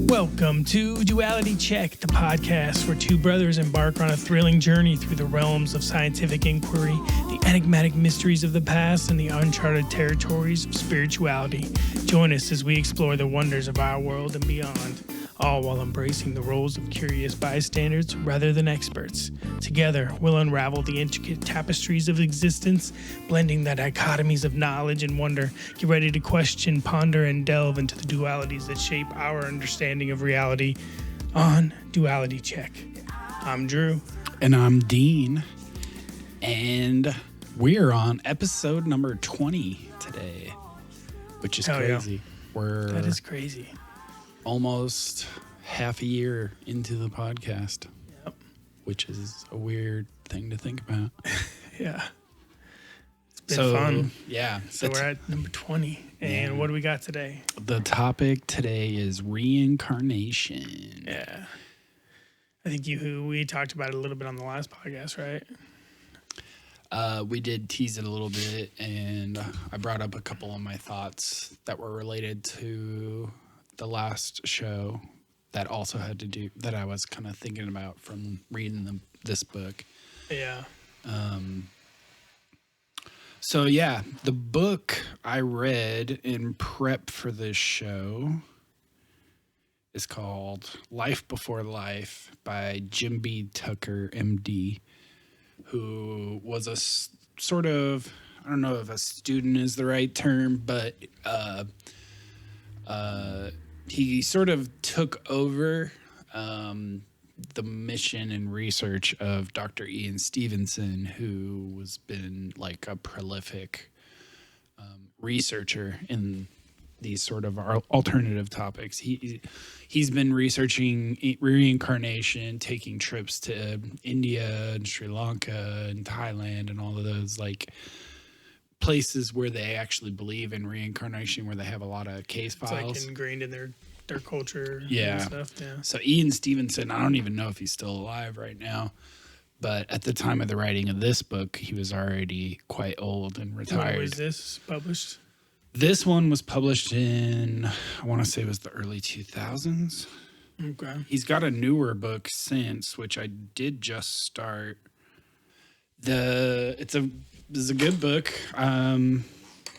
Welcome to Duality Check, the podcast where two brothers embark on a thrilling journey through the realms of scientific inquiry, the enigmatic mysteries of the past, and the uncharted territories of spirituality. Join us as we explore the wonders of our world and beyond, all while embracing the roles of curious bystanders rather than experts. Together, we'll unravel the intricate tapestries of existence, blending the dichotomies of knowledge and wonder. Get ready to question, ponder, and delve into the dualities that shape our understanding of reality on Duality Check. I'm Drew. And I'm Dean. And we're on episode number 20 today, which is crazy. Yeah. That is crazy. Almost half a year into the podcast. Yep. Which is a weird thing to think about. Yeah. It's been fun. Yeah. So we're at number 20. And what do we got today? The topic today is reincarnation. Yeah. I think we talked about it a little bit on the last podcast, right? We did tease it a little bit, and I brought up a couple of my thoughts that were related to the last show that also had to do that I was kind of thinking about from reading this book. Yeah. So yeah, the book I read in prep for this show is called Life Before Life by Jim B. Tucker, MD, who was a sort of, I don't know if a student is the right term, but he sort of took over the mission and research of Dr. Ian Stevenson, who has been like a prolific researcher in these sort of alternative topics. He's been researching reincarnation, taking trips to India and Sri Lanka and Thailand and all of those like places where they actually believe in reincarnation, where they have a lot of case files. It's like ingrained in their culture and stuff. Yeah. So Ian Stevenson, I don't even know if he's still alive right now, but at the time of the writing of this book, he was already quite old and retired. When was this published? This one was published in, I want to say it was the early 2000s. Okay. He's got a newer book since, which I did just start. This is a good book.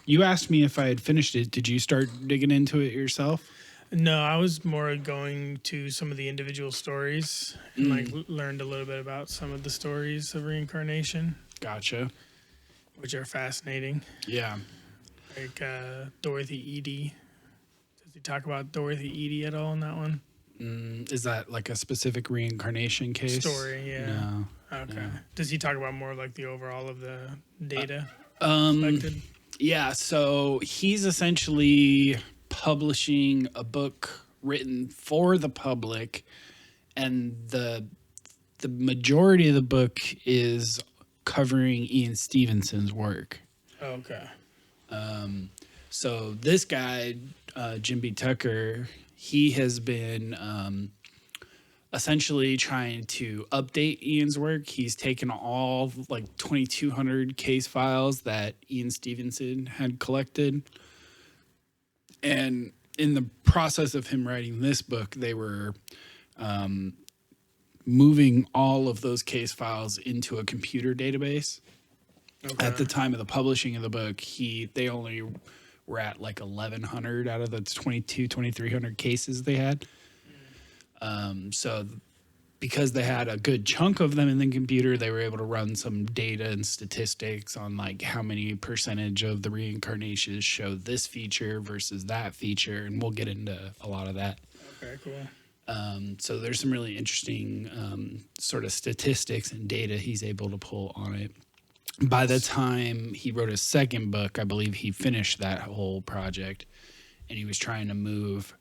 You asked me if I had finished it. Did you start digging into it yourself? No, I was more going to some of the individual stories and learned a little bit about some of the stories of reincarnation. Gotcha. Which are fascinating. Yeah. Like Dorothy Eady. Does he talk about Dorothy Eady at all in that one? Is that like a specific reincarnation case? Story, yeah. No. Okay. No. Does he talk about more like the overall of the data collected? Yeah, so he's essentially publishing a book written for the public, and the majority of the book is covering Ian Stevenson's work. Okay. So this guy, Jim B. Tucker, he has been essentially trying to update Ian's work. He's taken all like 2,200 case files that Ian Stevenson had collected. And in the process of him writing this book, they were moving all of those case files into a computer database. Okay. At the time of the publishing of the book, they only were at like 1,100 out of the 2,300 cases they had. So because they had a good chunk of them in the computer, they were able to run some data and statistics on like how many percentage of the reincarnations show this feature versus that feature. And we'll get into a lot of that. Okay, cool. So there's some really interesting sort of statistics and data he's able to pull on it. By the time he wrote his second book, I believe he finished that whole project. and he was trying to move.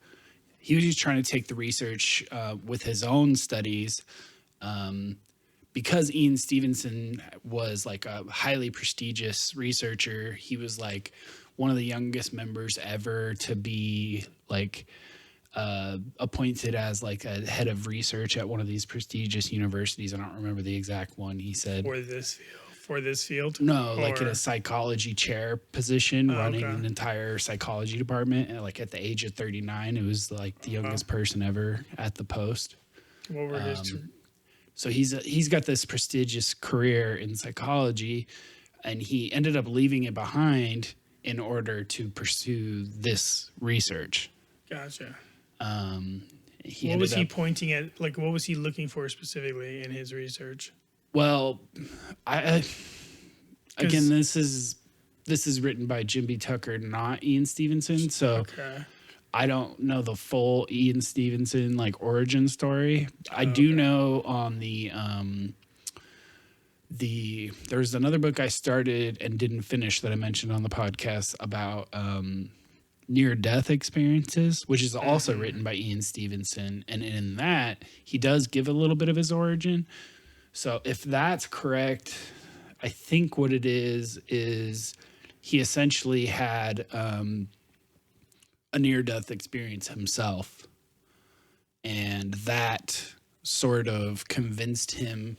He was just trying to take the research with his own studies, because Ian Stevenson was like a highly prestigious researcher. He was like one of the youngest members ever to be like appointed as like a head of research at one of these prestigious universities. I don't remember the exact one. He said for this field. No, like in a psychology chair position, running okay. an entire psychology department. And like at the age of 39, it was like the youngest person ever at the post. What were his? So he's got this prestigious career in psychology, and he ended up leaving it behind in order to pursue this research. Gotcha. What was he pointing at? Like, what was he looking for specifically in his research? Well, I again, this is written by Jim B. Tucker, not Ian Stevenson. So okay. I don't know the full Ian Stevenson like origin story. I do know on there's another book I started and didn't finish that I mentioned on the podcast about near-death experiences, which is also written by Ian Stevenson. And in that, he does give a little bit of his origin. So if that's correct, I think what it is he essentially had a near-death experience himself. And that sort of convinced him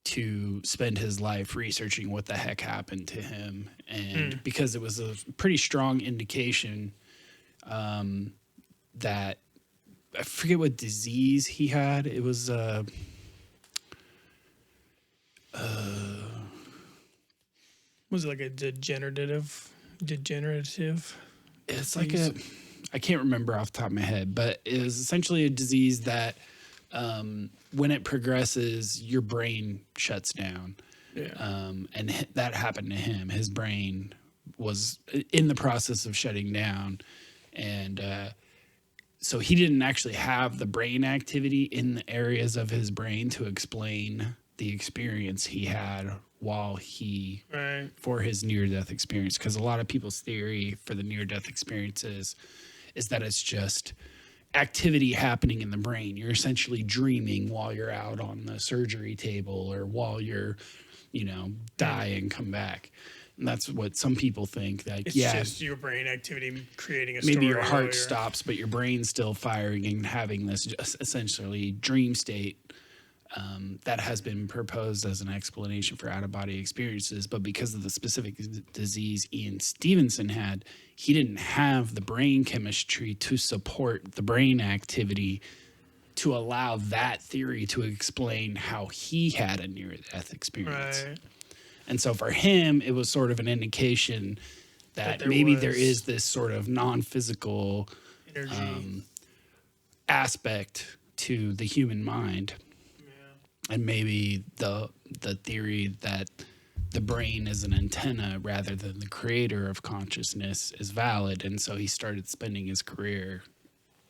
to spend his life researching what the heck happened to him. And because it was a pretty strong indication that, I forget what disease he had. It was was it like a degenerative? It's like I can't remember off the top of my head, but it was essentially a disease that when it progresses, your brain shuts down. Yeah. And that happened to him. His brain was in the process of shutting down. And so he didn't actually have the brain activity in the areas of his brain to explain the experience he had for his near-death experience. Because a lot of people's theory for the near-death experiences is that it's just activity happening in the brain. You're essentially dreaming while you're out on the surgery table or while you're, die and come back. And that's what some people think. Like, it's just your brain activity creating a story. Maybe your heart stops, but your brain's still firing and having this essentially dream state. That has been proposed as an explanation for out-of-body experiences. But because of the specific disease Ian Stevenson had, he didn't have the brain chemistry to support the brain activity to allow that theory to explain how he had a near-death experience. Right. And so for him, it was sort of an indication that maybe there is this sort of non-physical aspect to the human mind. And maybe the theory that the brain is an antenna rather than the creator of consciousness is valid. And so he started spending his career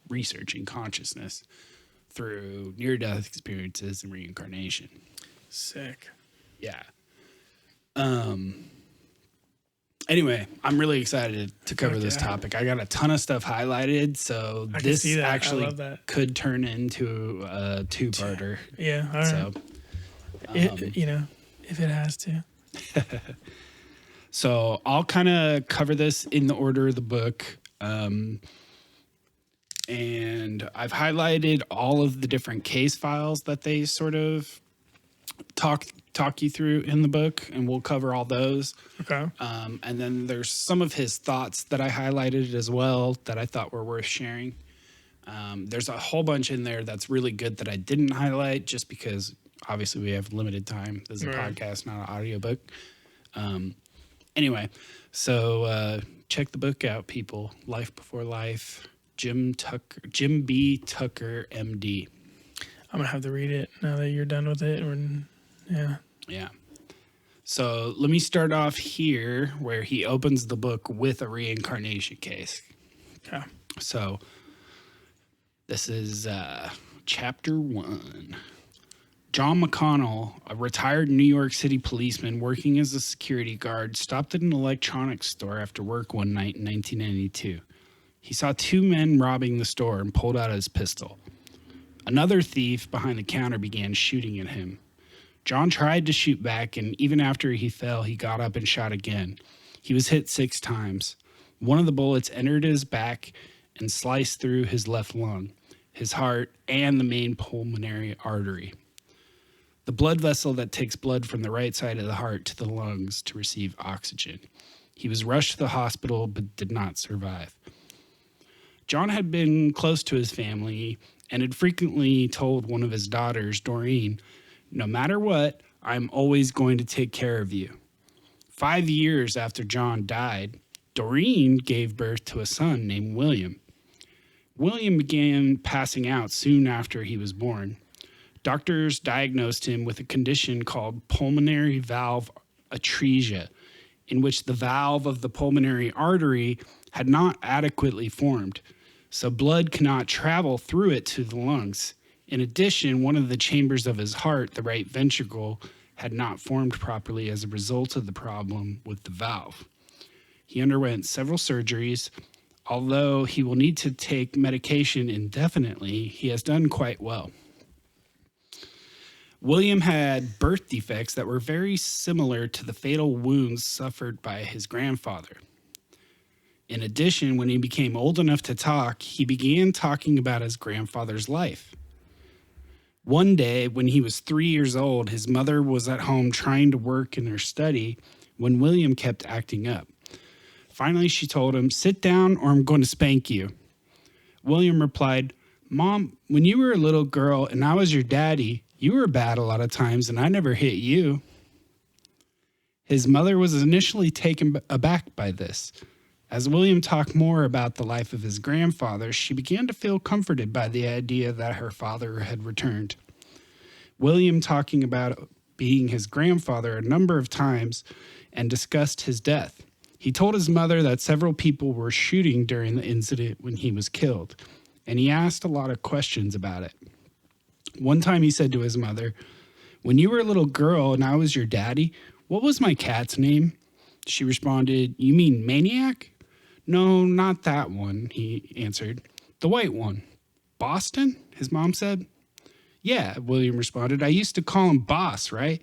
researching consciousness through near-death experiences and reincarnation. Sick. Yeah. Anyway, I'm really excited to cover this topic. I got a ton of stuff highlighted, so this actually could turn into a two-parter. Yeah, all right. So, if it has to. So I'll kind of cover this in the order of the book. And I've highlighted all of the different case files that they sort of talk you through in the book, and we'll cover all those. Okay. And then there's some of his thoughts that I highlighted as well that I thought were worth sharing. There's a whole bunch in there that's really good that I didn't highlight just because obviously we have limited time. This is a podcast, not an audiobook. Anyway, so check the book out, people. Life Before Life, Jim B. Tucker, MD. I'm going to have to read it now that you're done with it. Yeah. So let me start off here where he opens the book with a reincarnation case. Okay. So this is chapter 1. John McConnell, a retired New York City policeman working as a security guard, stopped at an electronics store after work one night in 1992. He saw two men robbing the store and pulled out his pistol. Another thief behind the counter began shooting at him. John tried to shoot back, and even after he fell, he got up and shot again. He was hit 6 times. One of the bullets entered his back and sliced through his left lung, his heart, and the main pulmonary artery, the blood vessel that takes blood from the right side of the heart to the lungs to receive oxygen. He was rushed to the hospital but did not survive. John had been close to his family and had frequently told one of his daughters, Doreen, "No matter what, I'm always going to take care of you." 5 years after John died, Doreen gave birth to a son named William. William began passing out soon after he was born. Doctors diagnosed him with a condition called pulmonary valve atresia, in which the valve of the pulmonary artery had not adequately formed, so blood cannot travel through it to the lungs. In addition, one of the chambers of his heart, the right ventricle, had not formed properly as a result of the problem with the valve. He underwent several surgeries. Although he will need to take medication indefinitely, he has done quite well. William had birth defects that were very similar to the fatal wounds suffered by his grandfather. In addition, when he became old enough to talk, he began talking about his grandfather's life. One day, when he was 3 years old, his mother was at home trying to work in her study when William kept acting up. Finally, she told him, "Sit down or I'm going to spank you." William replied, "Mom, when you were a little girl and I was your daddy, you were bad a lot of times and I never hit you." His mother was initially taken aback by this. As William talked more about the life of his grandfather, she began to feel comforted by the idea that her father had returned. William talking about being his grandfather a number of times and discussed his death. He told his mother that several people were shooting during the incident when he was killed, and he asked a lot of questions about it. One time he said to his mother, "When you were a little girl and I was your daddy, what was my cat's name?" She responded, "You mean Maniac?" "No, not that one," he answered. "The white one." "Boston?" his mom said. "Yeah," William responded. "I used to call him Boss, right?"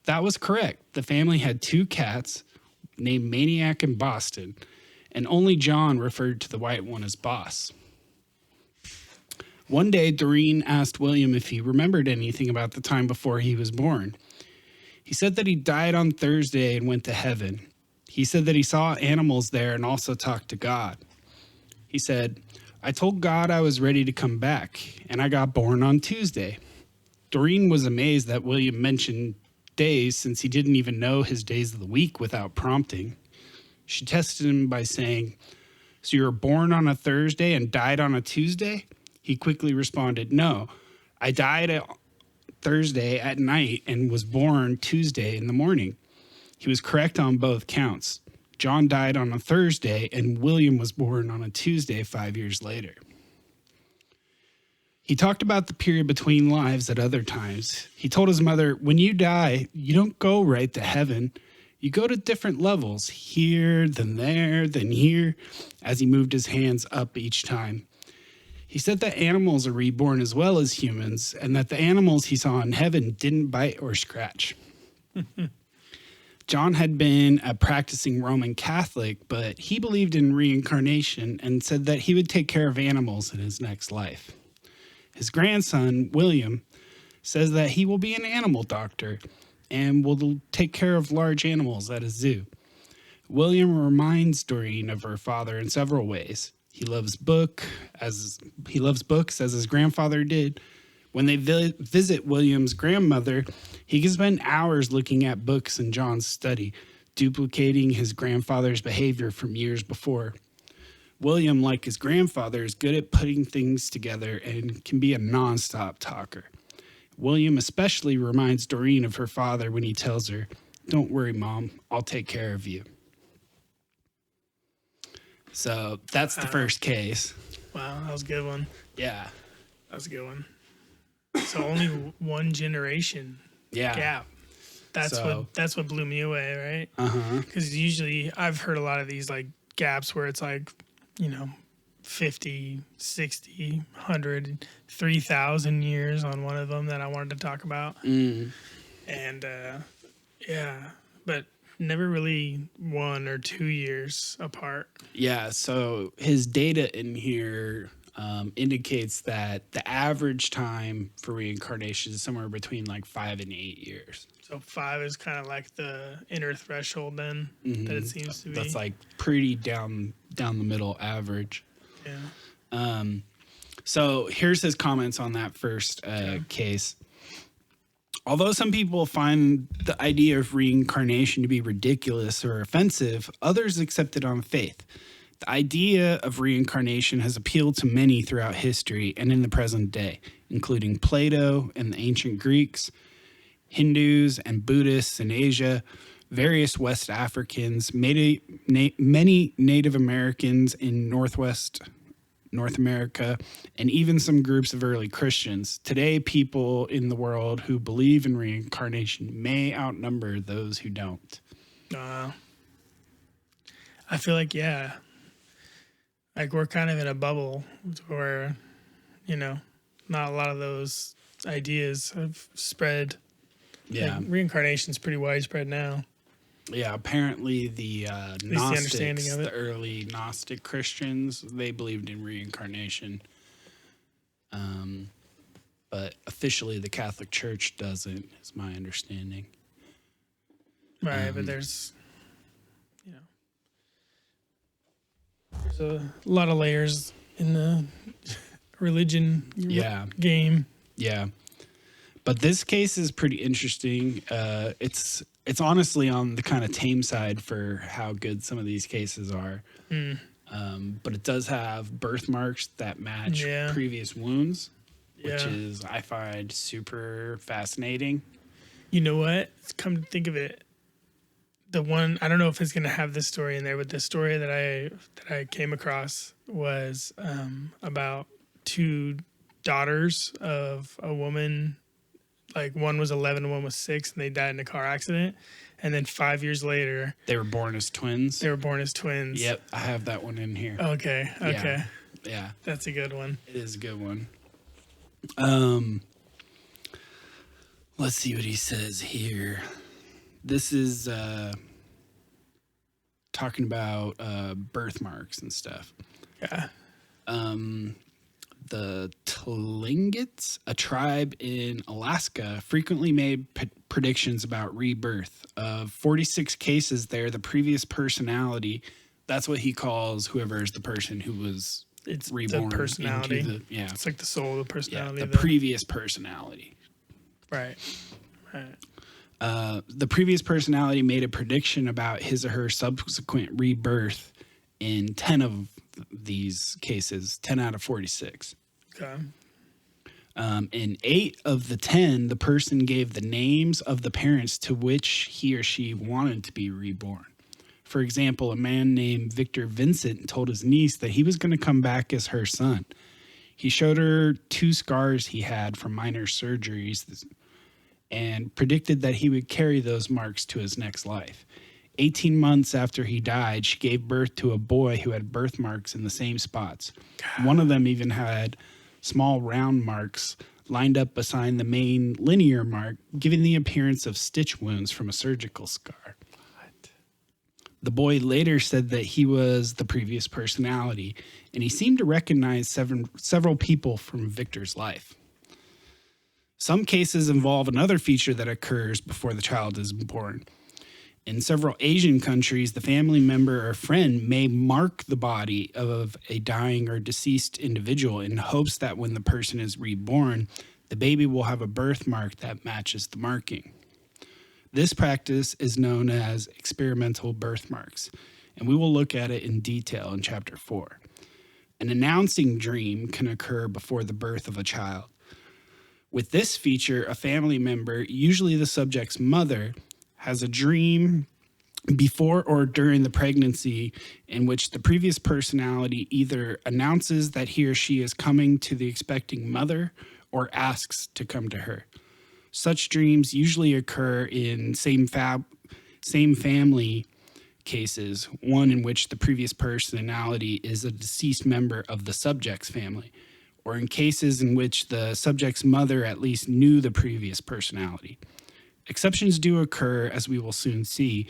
That was correct. The family had 2 cats named Maniac and Boston, and only John referred to the white one as Boss. One day, Doreen asked William if he remembered anything about the time before he was born. He said that he died on Thursday and went to heaven. He said that he saw animals there and also talked to God. He said, "I told God I was ready to come back, and I got born on Tuesday." Doreen was amazed that William mentioned days since he didn't even know his days of the week without prompting. She tested him by saying, "So you were born on a Thursday and died on a Tuesday?" He quickly responded, "No, I died at Thursday at night and was born Tuesday in the morning." He was correct on both counts. John died on a Thursday and William was born on a Tuesday 5 years later. He talked about the period between lives at other times. He told his mother, "When you die, you don't go right to heaven. You go to different levels, here, then there, then here," as he moved his hands up each time. He said that animals are reborn as well as humans, and that the animals he saw in heaven didn't bite or scratch. John had been a practicing Roman Catholic, but he believed in reincarnation and said that he would take care of animals in his next life. His grandson, William, says that he will be an animal doctor and will take care of large animals at a zoo. William reminds Doreen of her father in several ways. He loves books as his grandfather did. When they visit William's grandmother, he can spend hours looking at books in John's study, duplicating his grandfather's behavior from years before. William, like his grandfather, is good at putting things together and can be a nonstop talker. William especially reminds Doreen of her father when he tells her, "Don't worry, Mom, I'll take care of you." So that's the first case. Wow, that was a good one. Yeah. That was a good one. So only one generation Yeah. gap. That's what blew me away, right? Because usually I've heard a lot of these like gaps where it's like, 50, 60, 100, 3,000 years on one of them that I wanted to talk about. And but never really 1 or 2 years apart. Yeah, so his data in here indicates that the average time for reincarnation is somewhere between like 5 and 8 years. So 5 is kind of like the inner threshold then that it seems to be. That's like pretty down the middle average. Yeah. So here's his comments on that first case. Although some people find the idea of reincarnation to be ridiculous or offensive, others accept it on faith. The idea of reincarnation has appealed to many throughout history and in the present day, including Plato and the ancient Greeks, Hindus and Buddhists in Asia, various West Africans, many Native Americans in North America, and even some groups of early Christians. Today, people in the world who believe in reincarnation may outnumber those who don't. I feel like, like we're kind of in a bubble where, not a lot of those ideas have spread. Yeah. Like, reincarnation's pretty widespread now. Yeah, apparently the understanding Gnostics, of it. the early Gnostic Christians, they believed in reincarnation. But officially the Catholic Church doesn't, is my understanding. Right, but there's a lot of layers in the religion game. Yeah. But this case is pretty interesting. It's honestly on the kind of tame side for how good some of these cases are. But it does have birthmarks that match previous wounds, which is, I find, super fascinating. You know what? Come to think of it, the one, I don't know if it's going to have this story in there, but the story that I came across was about 2 daughters of a woman. Like, one was 11 and one was 6, and they died in a car accident. And then 5 years later, They were born as twins. Yep, I have that one in here. Okay. Yeah. That's a good one. It is a good one. Let's see what he says here. This is talking about birthmarks and stuff. Yeah. The Tlingits, a tribe in Alaska, frequently made predictions about rebirth. Of 46 cases there, the previous personality, that's what he calls whoever is the person who was reborn. The personality. It's like the soul of the personality. The previous personality. Right. The previous personality made a prediction about his or her subsequent rebirth in 10 of these cases, 10 out of 46. Okay. In 8 of the 10, the person gave the names of the parents to which he or she wanted to be reborn. For example, a man named Victor Vincent told his niece that he was going to come back as her son. He showed her 2 scars he had from minor surgeries and predicted that he would carry those marks to his next life. 18 months after he died, she gave birth to a boy who had birthmarks in the same spots. One of them even had small round marks lined up beside the main linear mark, giving the appearance of stitch wounds from a surgical scar. What? The boy later said that he was the previous personality, and he seemed to recognize several people from Victor's life. Some cases involve another feature that occurs before the child is born. In several Asian countries, the family member or friend may mark the body of a dying or deceased individual in hopes that when the person is reborn, the baby will have a birthmark that matches the marking. This practice is known as experimental birthmarks, and we will look at it in detail in Chapter 4. An announcing dream can occur before the birth of a child. With this feature, a family member, usually the subject's mother, has a dream before or during the pregnancy in which the previous personality either announces that he or she is coming to the expecting mother or asks to come to her. Such dreams usually occur in same family cases, one in which the previous personality is a deceased member of the subject's family, or in cases in which the subject's mother at least knew the previous personality. Exceptions do occur, as we will soon see.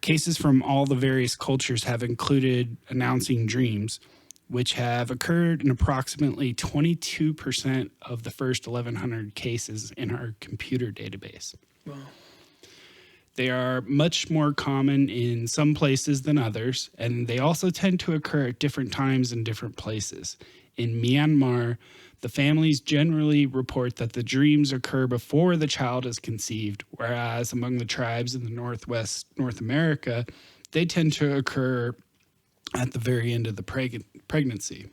Cases from all the various cultures have included announcing dreams, which have occurred in approximately 22% of the first 1,100 cases in our computer database. Wow. They are much more common in some places than others, and they also tend to occur at different times in different places. In Myanmar, the families generally report that the dreams occur before the child is conceived, whereas among the tribes in the Northwest North America, they tend to occur at the very end of the pregnancy.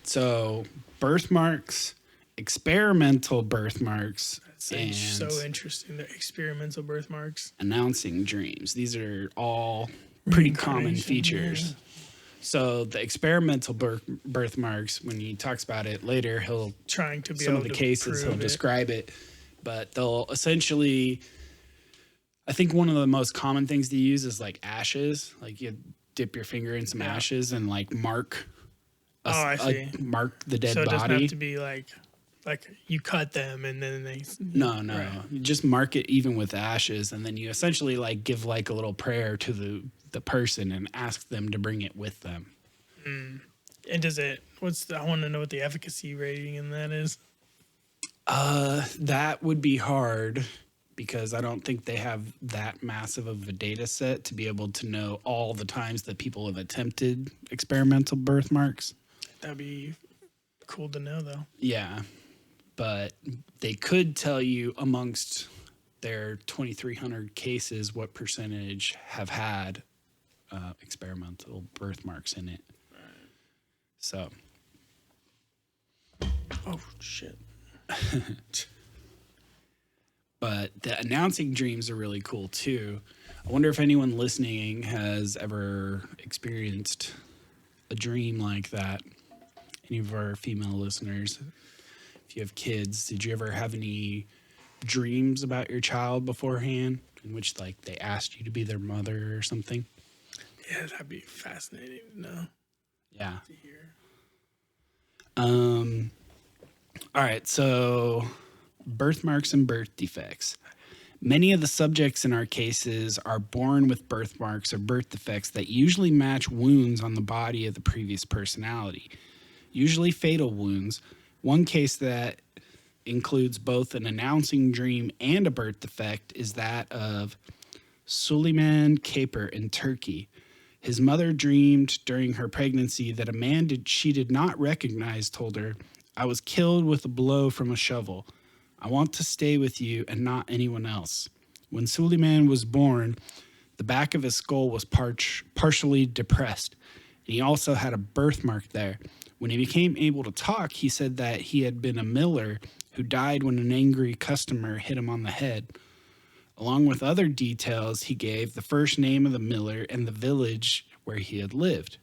So, birthmarks, experimental birthmarks, and So interesting. The experimental birthmarks. announcing dreams. These are all pretty common Reincarnation, features. yeah. So the experimental birthmarks, when he talks about it later, he'll Trying to be some able of the to cases he'll prove it. describe it, but they'll essentially, I think one of the most common things to use is like ashes. Like you dip your finger in some ashes and like mark I see. mark the dead So it doesn't body. have to be like you cut them and then they. No. Right. You just mark it even with ashes, and then you essentially like give like a little prayer to the person and ask them to bring it with them. And does it? I want to know what the efficacy rating in that is. That would be hard because I don't think they have that massive of a data set to be able to know all the times that people have attempted experimental birthmarks. That'd be cool to know, though. Yeah, but they could tell you amongst their 2,300 cases what percentage have had experimental birthmarks in it. So. Oh shit! But the announcing dreams are really cool too. I wonder if anyone listening has ever experienced a dream like that. Any of our female listeners, if you have kids, did you ever have any dreams about your child beforehand in which like they asked you to be their mother or something? Yeah, that'd be fascinating to know. Yeah. To hear. All right, so birthmarks and birth defects. Many of the subjects in our cases are born with birthmarks or birth defects that usually match wounds on the body of the previous personality, usually fatal wounds. One case that includes both an announcing dream and a birth defect is that of Suleiman Kaper in Turkey. His mother dreamed during her pregnancy that a man she did not recognize told her, "I was killed with a blow from a shovel. I want to stay with you and not anyone else." When Suleiman was born, the back of his skull was partially depressed, and he also had a birthmark there. When he became able to talk, he said that he had been a miller who died when an angry customer hit him on the head. Along with other details, he gave the first name of the miller and the village where he had lived.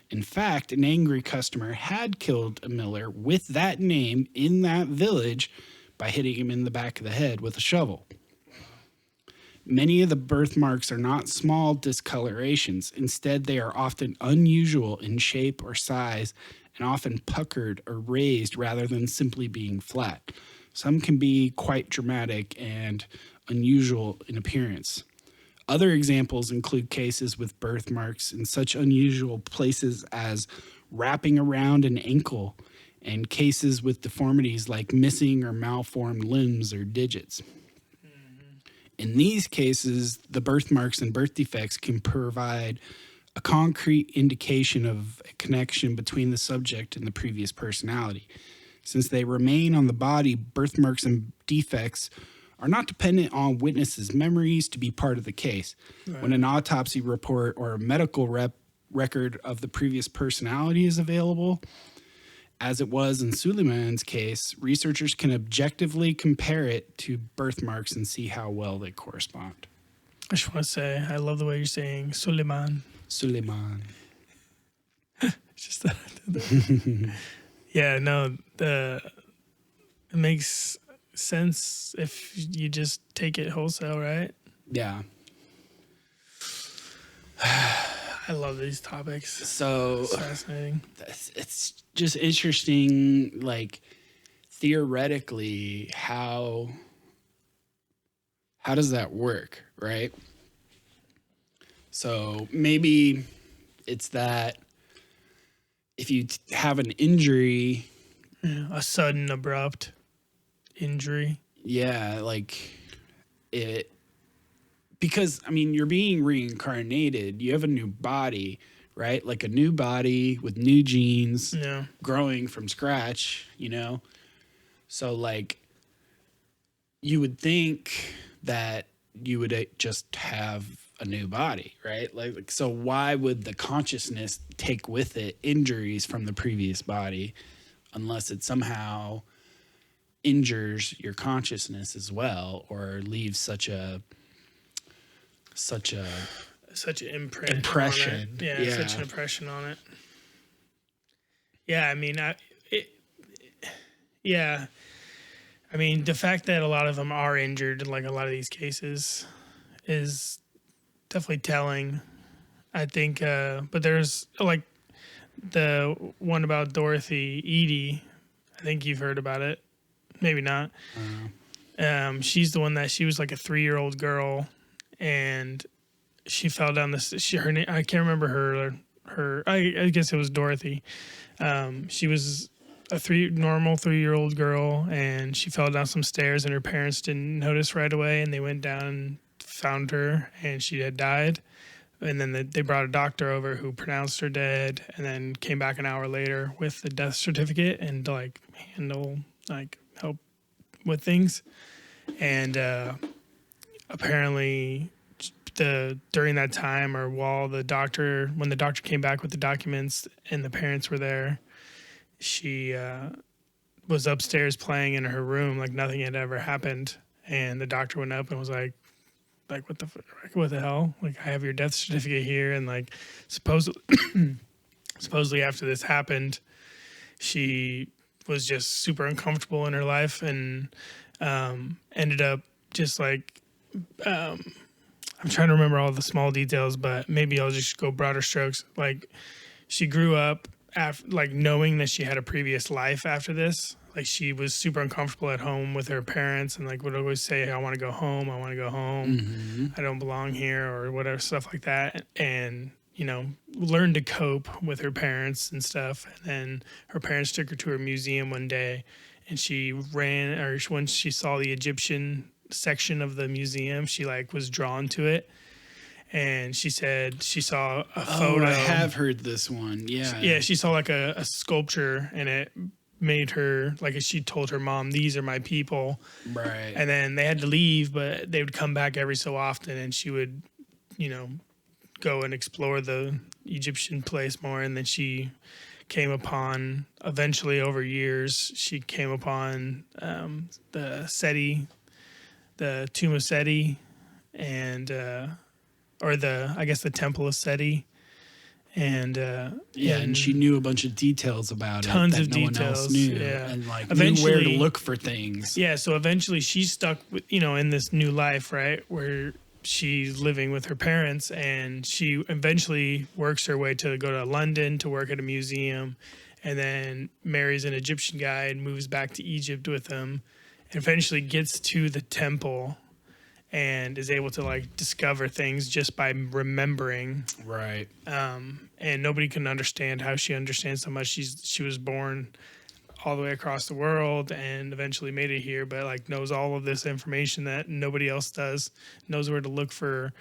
In fact, an angry customer had killed a miller with that name in that village by hitting him in the back of the head with a shovel. Many of the birthmarks are not small discolorations. Instead, they are often unusual in shape or size and often puckered or raised rather than simply being flat. Some can be quite dramatic and unusual in appearance. Other examples include cases with birthmarks in such unusual places as wrapping around an ankle, and cases with deformities like missing or malformed limbs or digits. In these cases, the birthmarks and birth defects can provide a concrete indication of a connection between the subject and the previous personality. Since they remain on the body, birthmarks and defects are not dependent on witnesses' memories to be part of the case. Right. When an autopsy report or a medical record of the previous personality is available, as it was in Suleiman's case, researchers can objectively compare it to birthmarks and see how well they correspond. I just want to say, I love the way you're saying Suleiman. Suleiman. Just that I did that. Yeah, no, it makes sense if you just take it wholesale, right? Yeah. I love these topics. So It's fascinating. it's just interesting, like theoretically, how does that work, right? So maybe it's that if you have an injury, Yeah, a sudden, abrupt injury. yeah, like it, because I mean, you're being reincarnated, you have a new body, right? Like a new body with new genes Yeah. growing from scratch, So like you would think that you would just have a new body, right? Like so why would the consciousness take with it injuries from the previous body unless it somehow injures your consciousness as well, or leaves such an impression. On it. Yeah. Such an impression on it. Yeah, I mean, I mean, the fact that a lot of them are injured in like a lot of these cases is definitely telling, I think. But there's like the one about Dorothy Eady. I think you've heard about it. Maybe not. She's the one that she was like a 3-year-old girl, and she fell down this. I can't remember her. I guess it was Dorothy. She was a normal 3-year-old girl, and she fell down some stairs, and her parents didn't notice right away, and they went down and found her, and she had died. And then they brought a doctor over who pronounced her dead, and then came back an hour later with the death certificate and to like help with things. And apparently during that time, or when the doctor came back with the documents and the parents were there, she was upstairs playing in her room like nothing had ever happened. And the doctor went up and was like what the hell? Like, I have your death certificate here. And like supposedly after this happened, she was just super uncomfortable in her life, and ended up just like I'm trying to remember all the small details, but maybe I'll just go broader strokes. Like, she grew up like knowing that she had a previous life after this. Like, she was super uncomfortable at home with her parents, and like would always say, I want to go home. I want to go home. Mm-hmm. I don't belong here, or whatever, stuff like that. And, learned to cope with her parents and stuff. And then her parents took her to a museum one day, and she once she saw the Egyptian section of the museum, she like was drawn to it. And she said she saw a photo. I have heard this one. Yeah. Yeah, she saw like a sculpture, and it made her, like, she told her mom, these are my people. Right. And then they had to leave, but they would come back every so often, and she would, go and explore the Egyptian place more. And then she came upon, eventually over years, she came upon the Seti, the tomb of Seti, and the Temple of Seti. And and she knew a bunch of details about tons it of that no details, one else knew, yeah. and like Eventually, knew where to look for things. Yeah, so eventually she's stuck with, in this new life, right, where she's living with her parents, and she eventually works her way to go to London to work at a museum, and then marries an Egyptian guy and moves back to Egypt with him, and eventually gets to the temple and is able to like discover things just by remembering. Right. And nobody can understand how she understands so much. She was born all the way across the world and eventually made it here, but like knows all of this information that nobody else does. Knows where to look for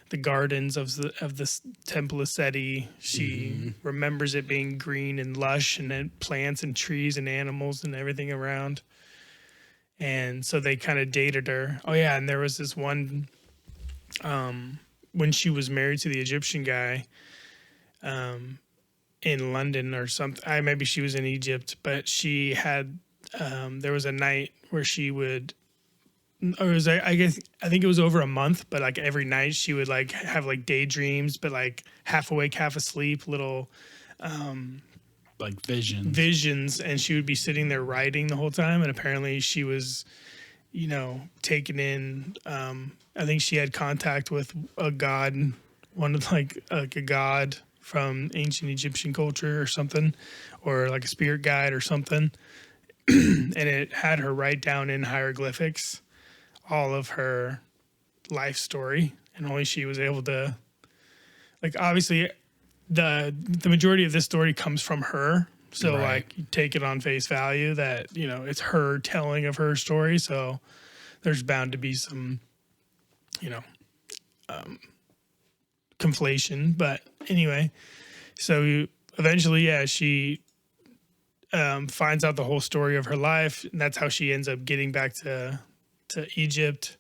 the gardens of the Temple of Seti. She remembers it being green and lush, and then plants and trees and animals and everything around. And so they kind of dated her. Oh yeah, and there was this one when she was married to the Egyptian guy in London or something. Maybe she was in Egypt, but she had there was a night where she would, or it was, I think it was over a month, but like every night she would like have like daydreams, but like half awake, half asleep, little like visions, and she would be sitting there writing the whole time. And apparently she was, taken in. I think she had contact with a god, like a god from ancient Egyptian culture or something, or like a spirit guide or something. And it had her write down in hieroglyphics all of her life story, and only she was able to, like, obviously the majority of this story comes from her, so Right. like you take it on face value that it's her telling of her story, so there's bound to be some conflation. But anyway, so eventually she finds out the whole story of her life, and that's how she ends up getting back to Egypt.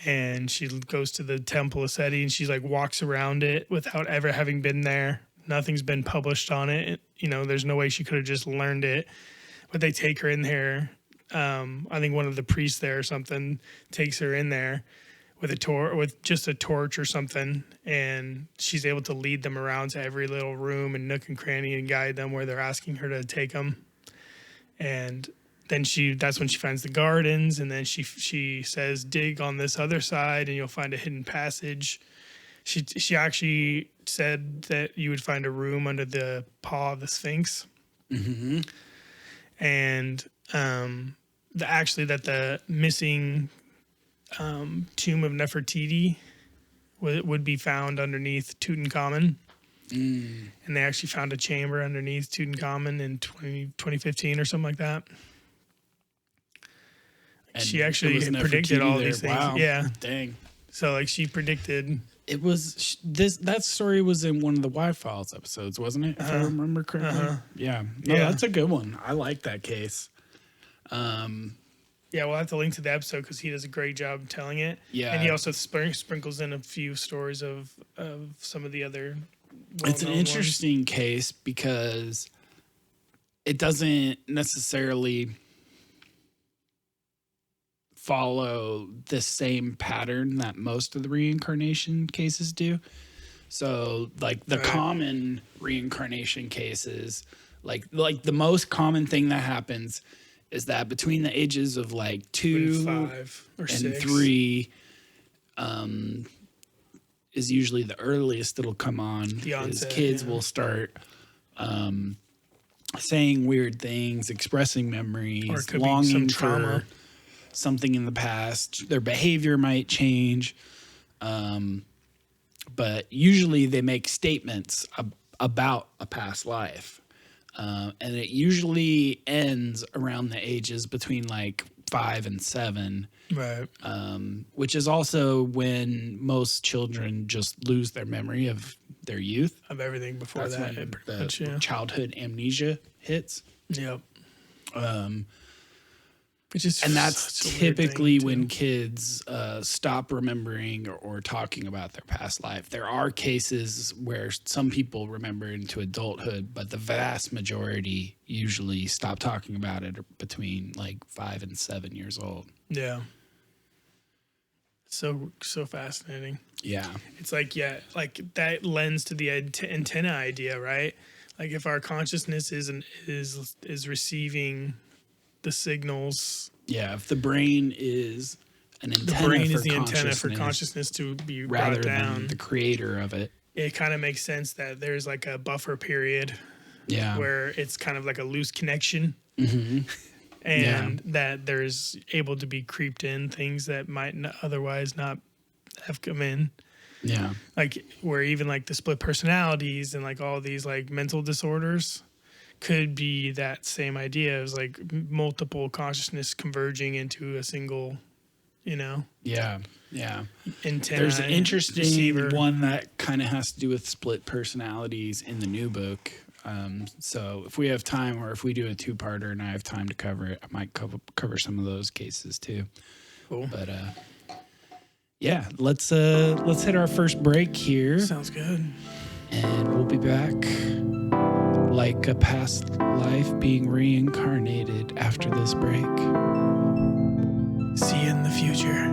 And she goes to the Temple of Seti, and she's like walks around it without ever having been there. Nothing's been published on it. There's no way she could have just learned it. But they take her in there. I think one of the priests there or something takes her in there with just a torch or something, and she's able to lead them around to every little room and nook and cranny and guide them where they're asking her to take them. And then that's when she finds the gardens, and then she says, dig on this other side and you'll find a hidden passage. She actually said that you would find a room under the paw of the Sphinx. Mm-hmm. And that the missing tomb of Nefertiti would be found underneath Tutankhamun. And they actually found a chamber underneath Tutankhamun in 2015 or something like that. And she actually there was predicted all Nefertiti these there. things. Wow. Yeah. Dang. So like she predicted. It was that story was in one of the Y-Files episodes, wasn't it? If I remember correctly. Yeah. No, Yeah. that's a good one. I like that case. Yeah, we'll have to link to the episode because he does a great job telling it. Yeah. And he also sprinkles in a few stories of some of the other It's an well-known interesting case because it doesn't necessarily follow the same pattern that most of the reincarnation cases do. So like the common reincarnation cases, like the most common thing that happens is that between the ages of like 2 5 or and 6. 3 is usually the earliest it'll come on. The onset, Kids yeah. will start saying weird things, expressing Or it memories, could be longing some trauma. for something in the past. Their behavior might change. But usually they make statements about a past life. And it usually ends around the ages between like 5 and 7. Right. Which is also when most children just lose their memory of their youth. Of everything before That's that. when pretty the much, yeah. childhood amnesia hits. Yep. And that's such a weird typically thing, when too. kids stop remembering or talking about their past life. There are cases where some people remember into adulthood, but the vast majority usually stop talking about it between like 5 and 7 years old. Yeah. So fascinating. Yeah. It's like, like that lends to the antenna idea, right? Like if our consciousness is receiving the signals, Yeah. If the brain is an antenna, the brain for is the antenna for consciousness to be rather brought down. than the creator of it. It kind of makes sense that there's like a buffer period Yeah. where it's kind of like a loose connection. Mm-hmm. And that there's able to be creeped in things that might otherwise not have come in. Yeah. Like where even like the split personalities and like all these like mental disorders could be that same idea. It was like multiple consciousness converging into a single, Yeah. Yeah. antenna. There's an interesting receiver. one that kind of has to do with split personalities in the new book. So if we have time, or if we do a 2-parter and I have time to cover it, I might cover some of those cases too. Cool. But yeah, let's hit our first break here, Sounds good. and we'll be back like a past life being reincarnated after this break. See you in the future.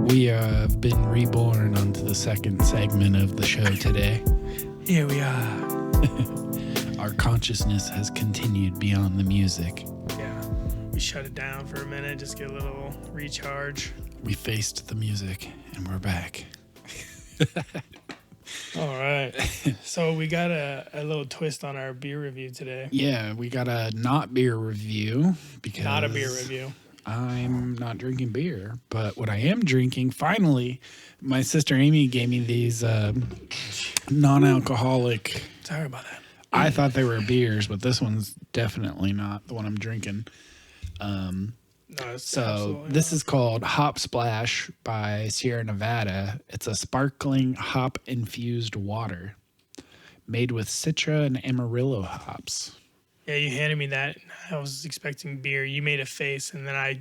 We have been reborn onto the second segment of the show today. Here we are. Our consciousness has continued beyond the music. Yeah. We shut it down for a minute, just get a little recharge. We faced the music and we're back. All right. So we got a little twist on our beer review today. Yeah, we got a not beer review because Not a beer review. I'm not drinking beer, but what I am drinking, finally, my sister Amy gave me these non-alcoholic. Sorry about that. I thought they were beers, but this one's definitely not the one I'm drinking. No, it's So absolutely this not. is called Hop Splash by Sierra Nevada. It's a sparkling hop-infused water made with Citra and Amarillo hops. Yeah, you handed me that. I was expecting beer. You made a face, and then I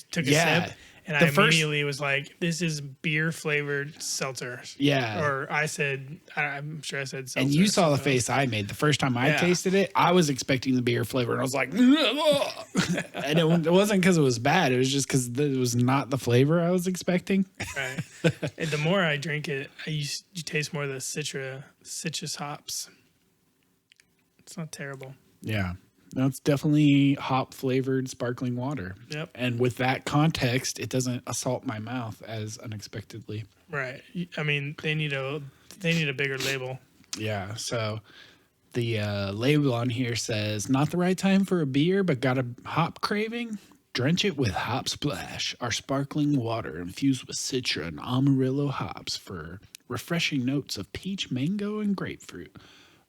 took a Yeah. sip, and The I first- immediately was like, this is beer-flavored seltzer. Yeah. Or I'm sure I said seltzer. And you or saw the something face I made the first time I Yeah. tasted it. I was expecting the beer flavor, and I was like, and it wasn't because it was bad. It was just because it was not the flavor I was expecting. else. Right. And the more I drink it, you taste more of the citrus hops. It's not terrible. Yeah. No, it's definitely hop flavored sparkling water. Yep. And with that context, it doesn't assault my mouth as unexpectedly. Right. I mean, they need a bigger label. Yeah. So the label on here says, not the right time for a beer, but got a hop craving? Drench it with Hop Splash, our sparkling water infused with Citra and Amarillo hops for refreshing notes of peach, mango, and grapefruit.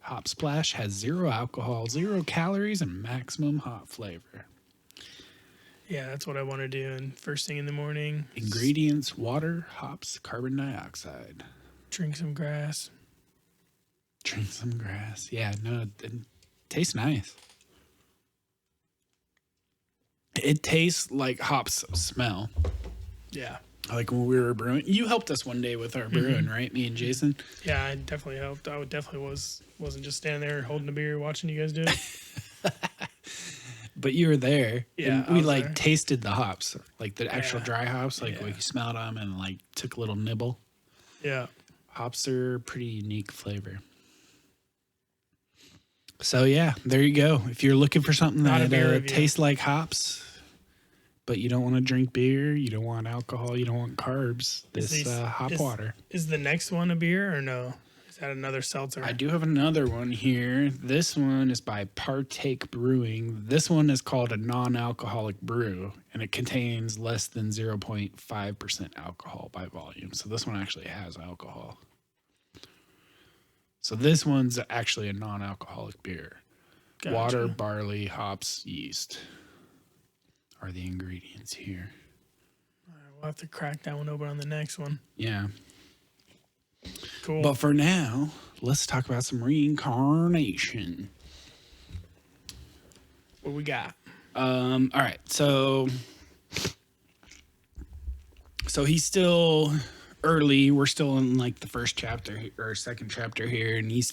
Hop Splash has 0 alcohol, 0 calories, and maximum hop flavor. Yeah, that's what I want to do. And first thing in the morning, Ingredients: water, hops, carbon dioxide. drink some grass. Drink some grass. Yeah, no, it tastes nice. It tastes like hops smell. Yeah. Like when we were brewing. You helped us one day with our brewing, right? Me and Jason. Yeah, I definitely helped. I wasn't just standing there holding a beer watching you guys do it. But you were there. Yeah, And I we was like there. tasted the hops, like the actual Yeah. dry hops. Like Yeah. we smelled them and like took a little nibble. Yeah. Hops are pretty unique flavor. So yeah, there you go. If you're looking for something Not a that beer review. tastes like hops, but you don't want to drink beer, you don't want alcohol, you don't want carbs, this hop water. Is the next one a beer or no? Is that another seltzer? I do have another one here. This one is by Partake Brewing. This one is called a non-alcoholic brew, and it contains less than 0.5% alcohol by volume. So this one actually has alcohol. So this one's actually a non-alcoholic beer. Gotcha. Water, barley, hops, yeast are the ingredients here. We'll have to crack that one open on the next one. Yeah. Cool. But for now, let's talk about some reincarnation. What we got? All right. So he's still early. We're still in like the first chapter or second chapter here. And he's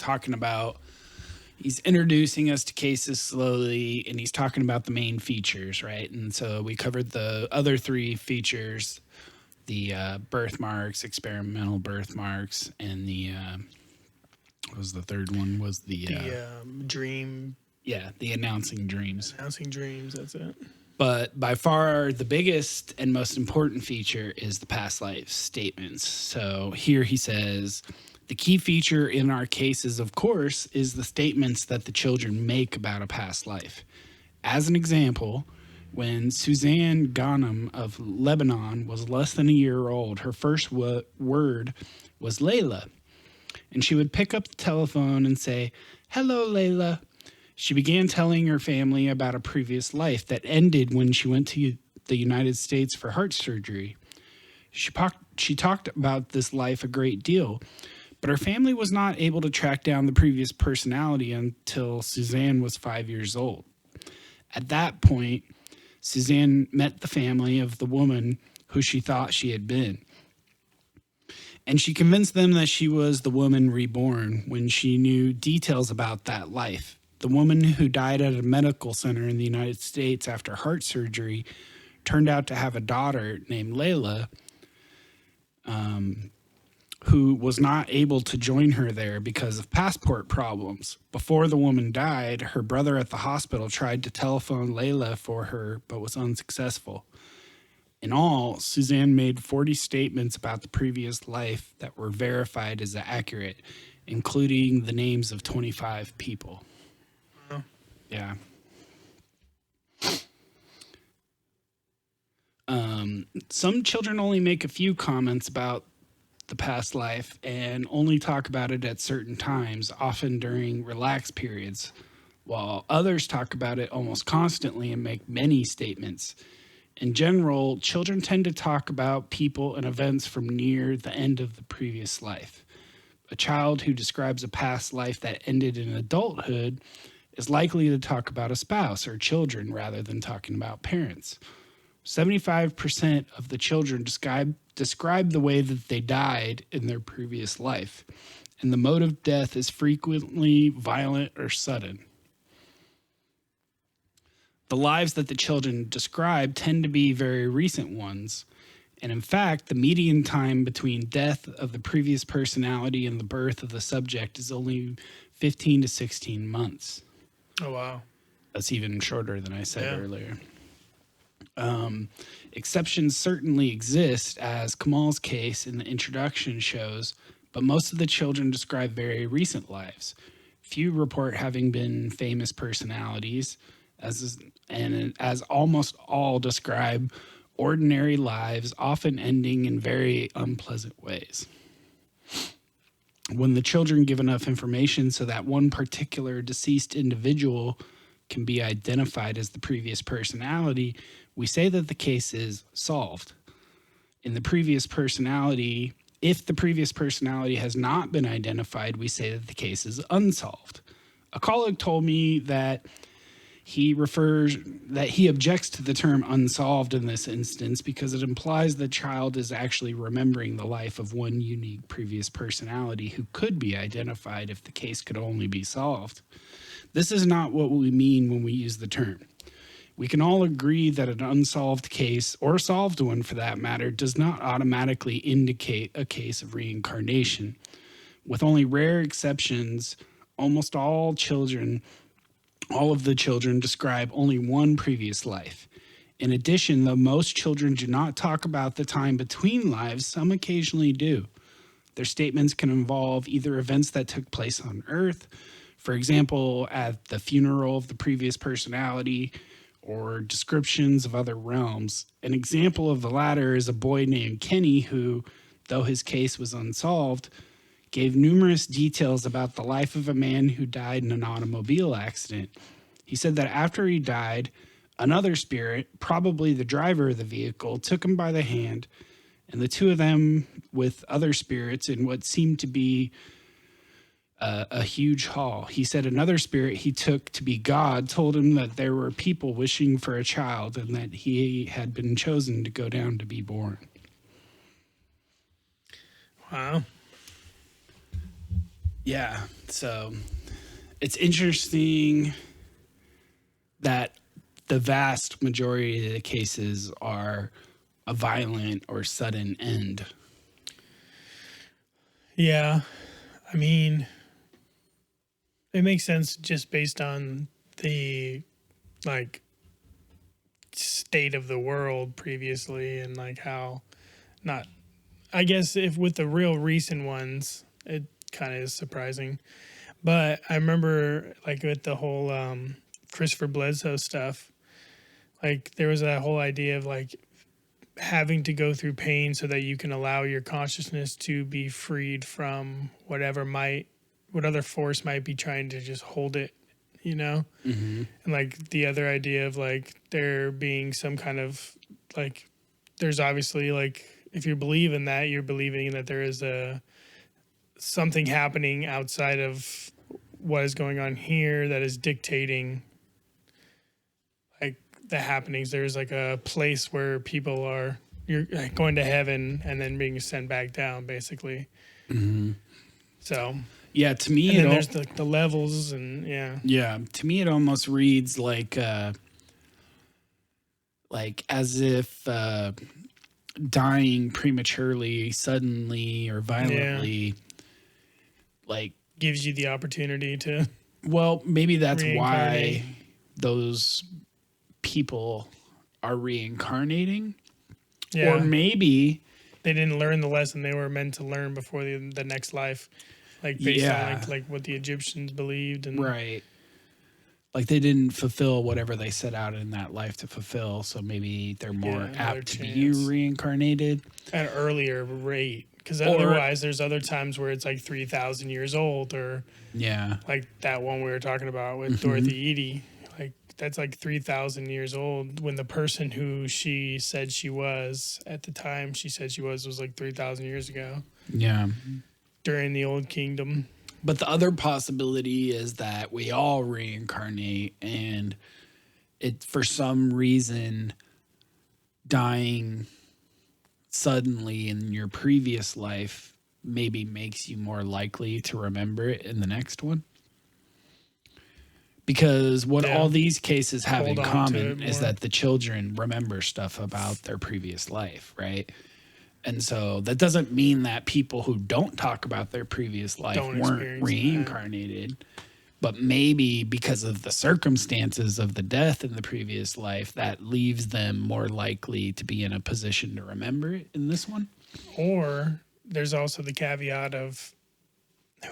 introducing us to cases slowly, and he's talking about the main features, right? And so we covered the other 3 features, the birthmarks, experimental birthmarks, and the, what was the third one? Was the Dream the announcing dreams. announcing dreams. That's it. But by far the biggest and most important feature is the past life statements. So here he says, the key feature in our cases, of course, is the statements that the children make about a past life. As an example, when Suzanne Ghanem of Lebanon was less than a year old, her first word was Layla. And she would pick up the telephone and say, "Hello, Layla." She began telling her family about a previous life that ended when she went to the United States for heart surgery. She talked about this life a great deal, but her family was not able to track down the previous personality until Suzanne was 5 years old. At that point, Suzanne met the family of the woman who she thought she had been. And she convinced them that she was the woman reborn when she knew details about that life. The woman who died at a medical center in the United States after heart surgery turned out to have a daughter named Layla, who was not able to join her there because of passport problems. Before the woman died, her brother at the hospital tried to telephone Layla for her, but was unsuccessful. In all, Suzanne made 40 statements about the previous life that were verified as accurate, including the names of 25 people. Wow. Yeah. Some children only make a few comments about the past life and only talk about it at certain times, often during relaxed periods, while others talk about it almost constantly and make many statements. In general, children tend to talk about people and events from near the end of the previous life. A child who describes a past life that ended in adulthood is likely to talk about a spouse or children rather than talking about parents. 75% of the children describe the way that they died in their previous life, and the mode of death is frequently violent or sudden. The lives that the children describe tend to be very recent ones, and in fact, the median time between death of the previous personality and the birth of the subject is only 15 to 16 months. Oh, wow. That's even shorter than I said earlier. Exceptions certainly exist, as Kamal's case in the introduction shows, but most of the children describe very recent lives. Few report having been famous personalities, as almost all describe ordinary lives, often ending in very unpleasant ways. When the children give enough information so that one particular deceased individual can be identified as the previous personality, we say that the case is solved. If the previous personality has not been identified, we say that the case is unsolved. A colleague told me that he objects to the term unsolved in this instance because it implies the child is actually remembering the life of one unique previous personality who could be identified if the case could only be solved. This is not what we mean when we use the term. We can all agree that an unsolved case, or solved one for that matter, does not automatically indicate a case of reincarnation. With only rare exceptions, almost all of the children describe only one previous life. In addition, though most children do not talk about the time between lives, some occasionally do. Their statements can involve either events that took place on Earth, for example, at the funeral of the previous personality, or descriptions of other realms. An example of the latter is a boy named Kenny who, though his case was unsolved, gave numerous details about the life of a man who died in an automobile accident. He said that after he died, another spirit, probably the driver of the vehicle, took him by the hand, and the two of them, with other spirits in what seemed to be a huge hall. He said another spirit he took to be God told him that there were people wishing for a child and that he had been chosen to go down to be born. Wow. Yeah, so it's interesting that the vast majority of the cases are a violent or sudden end. Yeah, I mean, it makes sense just based on the state of the world previously and how not. I guess if with the real recent ones, it kind of is surprising. But I remember with the whole Christopher Bledsoe stuff, there was that whole idea of having to go through pain so that you can allow your consciousness to be freed from what other force might be trying to just hold it, Mm-hmm. And the other idea of there being some kind of there's obviously if you believe in that, you're believing that there is something happening outside of what is going on here that is dictating the happenings. There's a place where people are, you're going to heaven and then being sent back down, basically. Mm-hmm. So yeah, to me, and then there's the levels and yeah. To me, it almost reads like as if dying prematurely, suddenly, or violently, like, gives you the opportunity to. well, maybe that's Reincarnate. why those people are reincarnating. Yeah. Or maybe they didn't learn the lesson they were meant to learn before the next life, like based on like what the Egyptians believed and right. Like they didn't fulfill whatever they set out in that life to fulfill, so maybe they're more apt to be reincarnated at an earlier rate. Because otherwise, there's other times where it's like 3,000 years old, or like that one we were talking about with Dorothy Eady. Like that's like 3,000 years old when the person who she said she was at the time she said she was like 3,000 years ago. Yeah, during the Old Kingdom. But the other possibility is that we all reincarnate, and it for some reason dying suddenly in your previous life maybe makes you more likely to remember it in the next one. Because what all these cases have in common is that the children remember stuff about their previous life, right? And so that doesn't mean that people who don't talk about their previous life weren't reincarnated. But maybe because of the circumstances of the death in the previous life, that leaves them more likely to be in a position to remember it in this one. Or there's also the caveat of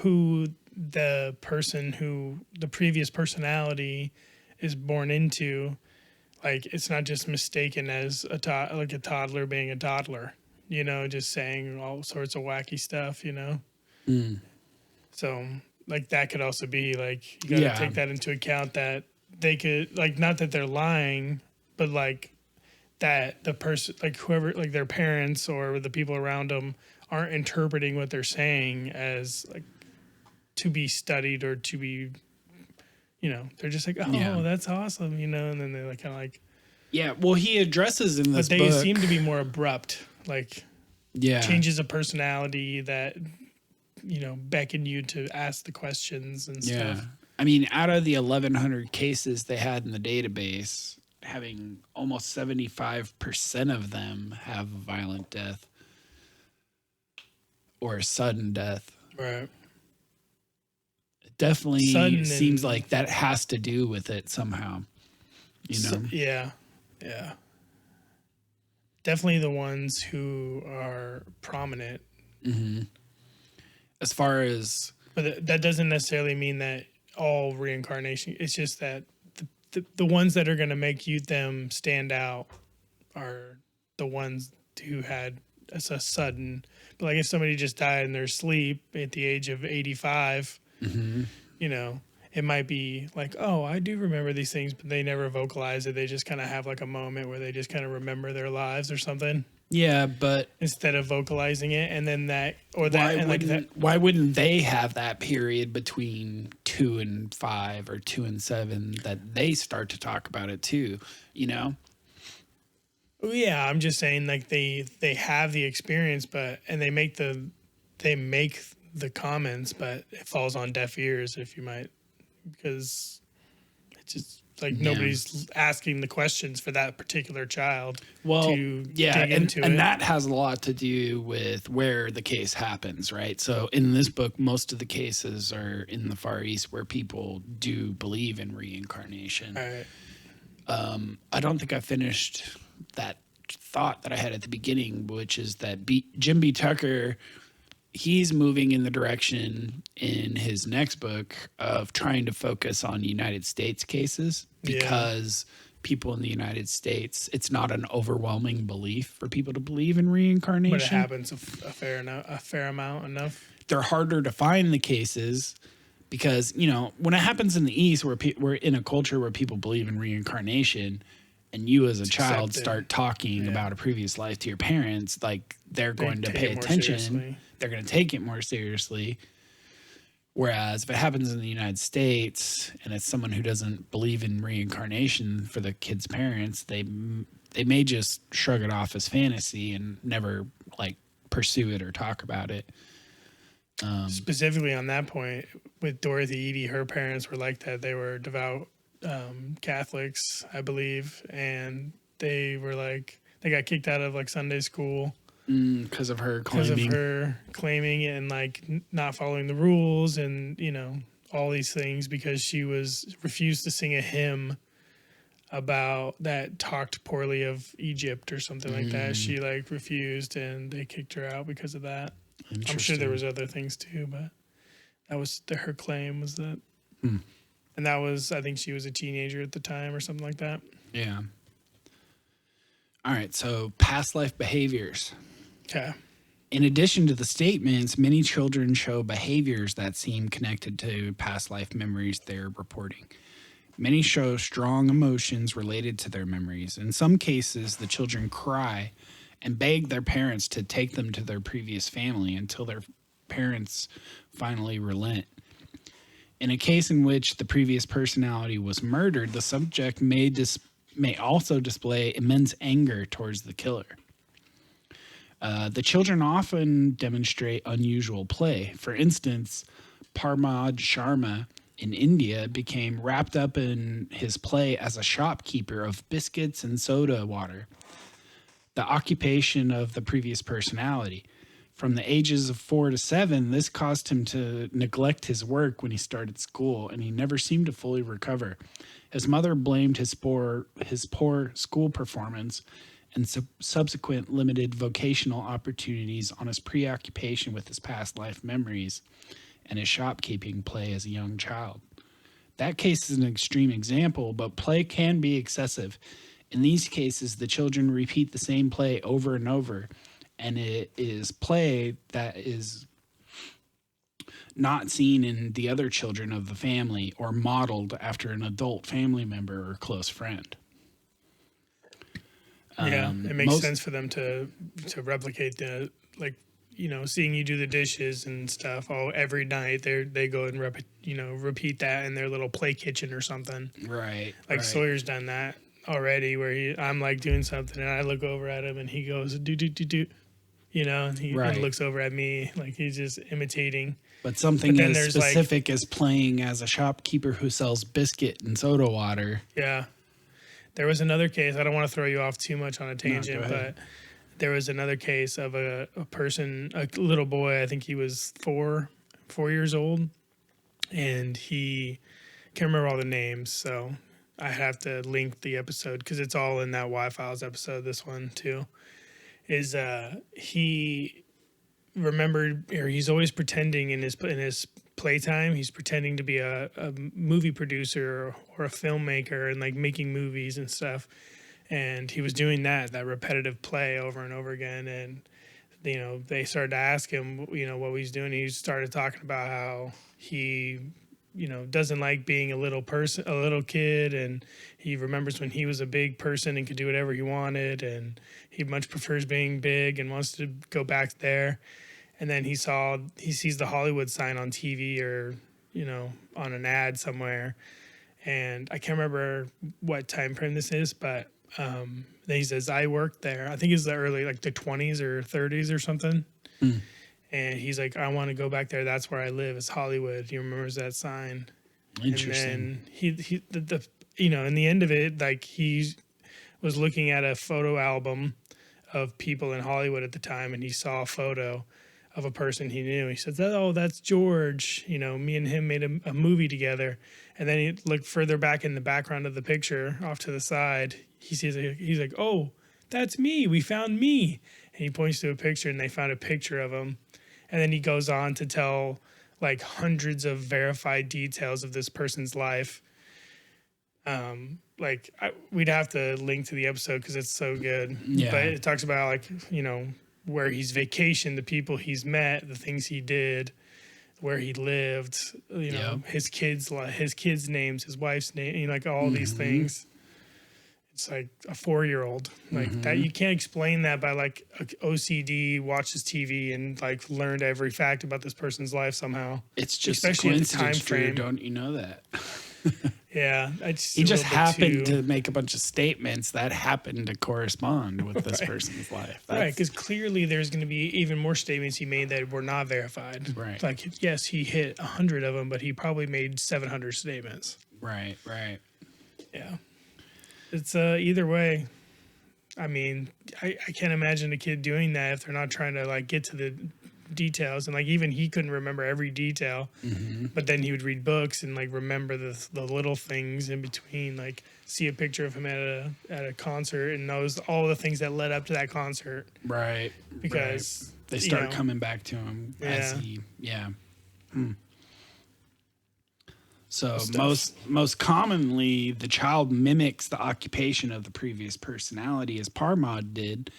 who the person who the previous personality is born into. Like, it's not just mistaken as a toddler being a toddler, you know, just saying all sorts of wacky stuff, you know? So, like, that could also be, like, you got to take that into account, that they could, like, not that they're lying, but, like, that the person, like, whoever, like, their parents or the people around them aren't interpreting what they're saying as, like, to be studied or to be, you know, they're just like, oh, that's awesome, you know, and then they're like, kind of like, yeah, well, he addresses in this book. But they seem to be more abrupt, like, changes of personality that, you know, beckon you to ask the questions and stuff. I mean, out of the 1,100 cases they had in the database, having almost 75% of them have a violent death or a sudden death. Right. It definitely seems like that has to do with it somehow, you know? Yeah. Definitely the ones who are prominent. As far as... But that doesn't necessarily mean that all reincarnation... It's just that the ones that are going to make them stand out are the ones who had a sudden... But like if somebody just died in their sleep at the age of 85, you know, it might be like, oh, I do remember these things, but they never vocalize it. They just kind of have like a moment where they just kind of remember their lives or something. Yeah, but instead of vocalizing it, and then that or that, and like that. Why wouldn't they have that period between 2 and 5 or 2 and 7 that they start to talk about it too? You know. Yeah, I'm just saying, like they have the experience, and they make the comments, but it falls on deaf ears, if you might, because it's just. Like nobody's asking the questions for that particular child. Well, to dig into and that has a lot to do with where the case happens, right? So in this book, most of the cases are in the Far East where people do believe in reincarnation. Right. I don't think I finished that thought that I had at the beginning, which is that Jim B. Tucker, he's moving in the direction in his next book of trying to focus on United States cases because people in the United States, it's not an overwhelming belief for people to believe in reincarnation. But it happens a fair amount enough. They're harder to find the cases because, you know, when it happens in the East, where we're in a culture where people believe in reincarnation, and you as a child start talking about a previous life to your parents, like they're going to pay attention. They're going to take it more seriously. Whereas if it happens in the United States and it's someone who doesn't believe in reincarnation for the kid's parents, they may just shrug it off as fantasy and never like pursue it or talk about it. Specifically on that point with Dorothy Eady, her parents were like that. They were devout Catholics, I believe, and they were like, They got kicked out of like Sunday school because of her claiming it and like not following the rules and, you know, all these things because she refused to sing a hymn about that talked poorly of Egypt or something like that. She like refused and they kicked her out because of that. I'm sure there was other things too, but that was her claim was that. And that was, I think she was a teenager at the time or something like that. Yeah. All right. So past life behaviors. Okay. In addition to the statements, many children show behaviors that seem connected to past life memories they're reporting. Many show strong emotions related to their memories. In some cases, the children cry and beg their parents to take them to their previous family until their parents finally relent. In a case in which the previous personality was murdered, the subject may also display immense anger towards the killer. The children often demonstrate unusual play. For instance, Parmad Sharma in India became wrapped up in his play as a shopkeeper of biscuits and soda water, the occupation of the previous personality. From the ages of 4 to 7, this caused him to neglect his work when he started school, and he never seemed to fully recover. His mother blamed his poor school performance and subsequent limited vocational opportunities on his preoccupation with his past life memories and his shopkeeping play as a young child. That case is an extreme example, but play can be excessive. In these cases, the children repeat the same play over and over, and it is play that is not seen in the other children of the family or modeled after an adult family member or close friend. Yeah, it makes sense for them to replicate the, like, you know, seeing you do the dishes and stuff. Oh, every night they go and repeat that in their little play kitchen or something. Right. Like Sawyer's done that already, where I'm like doing something and I look over at him and he goes do do do do, you know, and he looks over at me like he's just imitating. But something as specific as playing as a shopkeeper who sells biscuit and soda water. Yeah. There was another case. I don't want to throw you off too much on a tangent, but there was another case of a person, a little boy. I think he was 4 years old, and he can't remember all the names. So I have to link the episode because it's all in that Y-Files episode. This one too is he remembered, or he's always pretending in his playtime. He's pretending to be a movie producer or a filmmaker and like making movies and stuff. And he was doing that repetitive play over and over again. And, you know, they started to ask him, you know, what he's doing. He started talking about how he, you know, doesn't like being a little kid. And he remembers when he was a big person and could do whatever he wanted. And he much prefers being big and wants to go back there. And then he sees the Hollywood sign on TV or, you know, on an ad somewhere. And I can't remember what time frame this is, but then he says, I worked there. I think it's the early, like the 20s or 30s or something. And he's like, I want to go back there. That's where I live. It's Hollywood. He remembers that sign. Interesting. And then you know, in the end of it, like he was looking at a photo album of people in Hollywood at the time, and he saw a photo of a person he knew. He said, oh, that's George. You know, me and him made a movie together. And then he looked further back in the background of the picture off to the side. He's like, oh, that's me. We found me. And he points to a picture, and they found a picture of him. And then he goes on to tell like hundreds of verified details of this person's life. We'd have to link to the episode because it's so good. Yeah. But it talks about, like, you know, where he's vacationed, the people he's met, the things he did, where he lived, you know, his kids' names, his wife's name, you know, like all these things. It's like a 4-year-old, like that. You can't explain that by like OCD watches TV and like learned every fact about this person's life somehow. It's just especially in the time frame. Don't you know that? Yeah, he just happened to make a bunch of statements that happened to correspond with this person's life. Right, because clearly there's going to be even more statements he made that were not verified. Right. Like, yes, he hit 100 of them, but he probably made 700 statements. Right. Yeah. It's either way. I mean, I can't imagine a kid doing that if they're not trying to like get to the details. And like even he couldn't remember every detail, but then he would read books and like remember the little things in between. Like see a picture of him at a concert and knows all the things that led up to that concert. Right. Because they start coming back to him as he So most commonly, the child mimics the occupation of the previous personality, as Parmod did,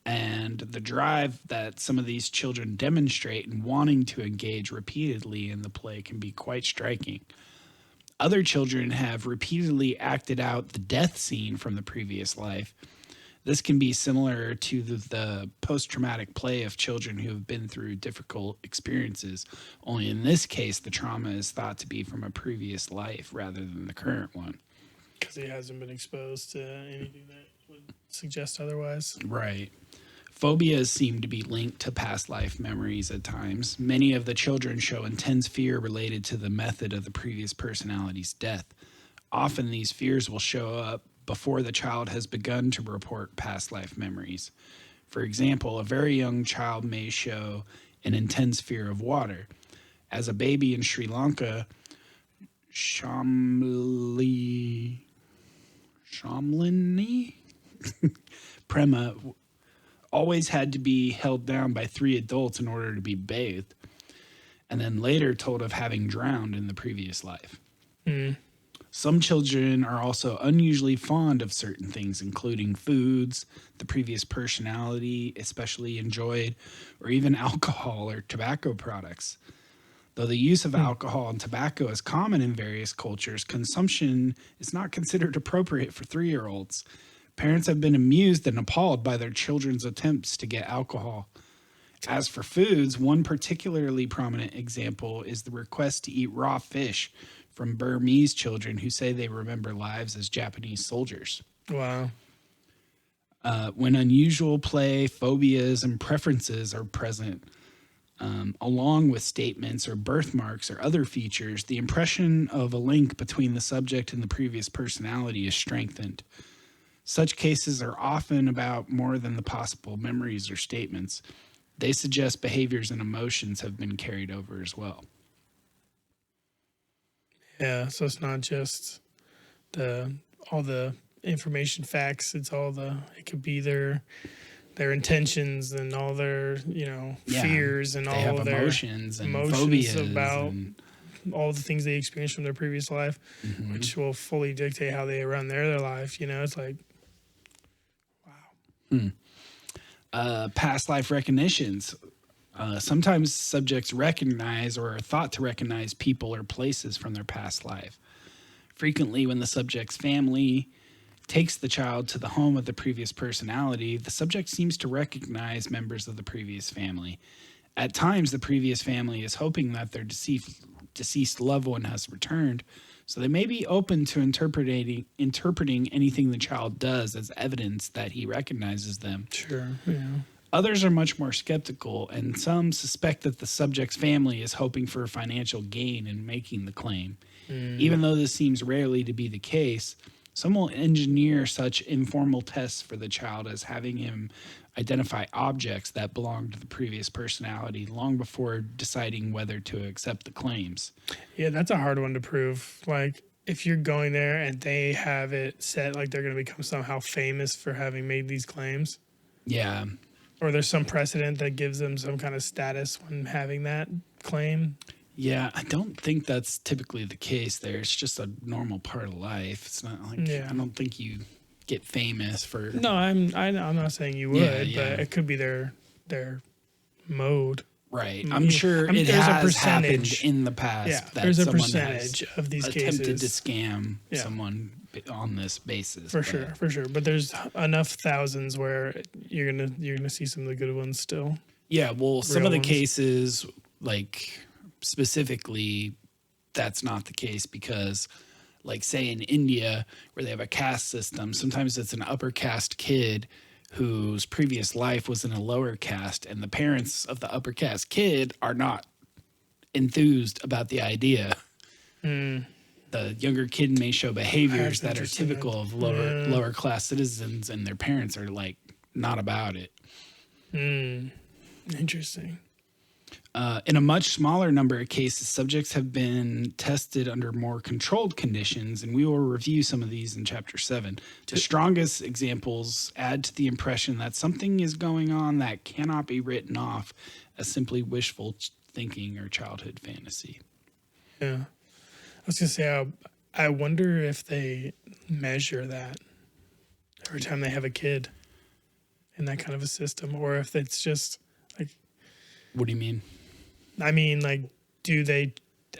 and the drive that some of these children demonstrate in wanting to engage repeatedly in the play can be quite striking. Other children have repeatedly acted out the death scene from the previous life. This can be similar to the post-traumatic play of children who have been through difficult experiences, only in this case, the trauma is thought to be from a previous life rather than the current one. Because he hasn't been exposed to anything that would suggest otherwise. Right. Phobias seem to be linked to past life memories at times. Many of the children show intense fear related to the method of the previous personality's death. Often these fears will show up before the child has begun to report past life memories. For example, a very young child may show an intense fear of water. As a baby in Sri Lanka, Shamlini Prema always had to be held down by 3 adults in order to be bathed, and then later told of having drowned in the previous life. Some children are also unusually fond of certain things, including foods the previous personality especially enjoyed, or even alcohol or tobacco products. Though the use of alcohol and tobacco is common in various cultures, consumption is not considered appropriate for 3-year-olds. Parents have been amused and appalled by their children's attempts to get alcohol. As for foods, one particularly prominent example is the request to eat raw fish from Burmese children who say they remember lives as Japanese soldiers. Wow. When unusual play, phobias, and preferences are present, along with statements or birthmarks or other features, the impression of a link between the subject and the previous personality is strengthened. Such cases are often about more than the possible memories or statements. They suggest behaviors and emotions have been carried over as well. Yeah, so it's not just all the information facts. It's it could be their intentions and all their fears and all of their emotions and phobias about all the things they experienced from their previous life, which will fully dictate how they run their life. It's like, wow. Past life recognitions. Sometimes subjects recognize or are thought to recognize people or places from their past life. Frequently, when the subject's family takes the child to the home of the previous personality, the subject seems to recognize members of the previous family. At times, the previous family is hoping that their deceased loved one has returned, so they may be open to interpreting anything the child does as evidence that he recognizes them. Sure, yeah. Others are much more skeptical, and some suspect that the subject's family is hoping for financial gain in making the claim. Even though this seems rarely to be the case, some will engineer such informal tests for the child as having him identify objects that belong to the previous personality long before deciding whether to accept the claims. Yeah, that's a hard one to prove. Like, if you're going there and they have it set like they're going to become somehow famous for having made these claims. Yeah. Or there's some precedent that gives them some kind of status when having that claim. Yeah, I don't think that's typically the case there. It's just a normal part of life. It's not like, I don't think you get famous for... No, I'm not saying you would, but it could be their mode. Right. I'm sure it has happened in the past. Yeah, that there's a percentage of these cases attempted to scam someone on this basis. For sure. But there's enough thousands where you're gonna see some of the good ones still. Yeah, well, some of the cases, like specifically, that's not the case because, like, say in India where they have a caste system, sometimes it's an upper caste kid whose previous life was in a lower caste, and the parents of the upper caste kid are not enthused about the idea. the younger kid may show behaviors That's that are interesting. typical of lower class citizens, and their parents are like not about it. Interesting. In a much smaller number of cases, subjects have been tested under more controlled conditions, and we will review some of these in Chapter 7. The strongest examples add to the impression that something is going on that cannot be written off as simply wishful thinking or childhood fantasy. Yeah. I was going to say, I wonder if they measure that every time they have a kid in that kind of a system, or if it's just like, What do you mean? I mean, like, do they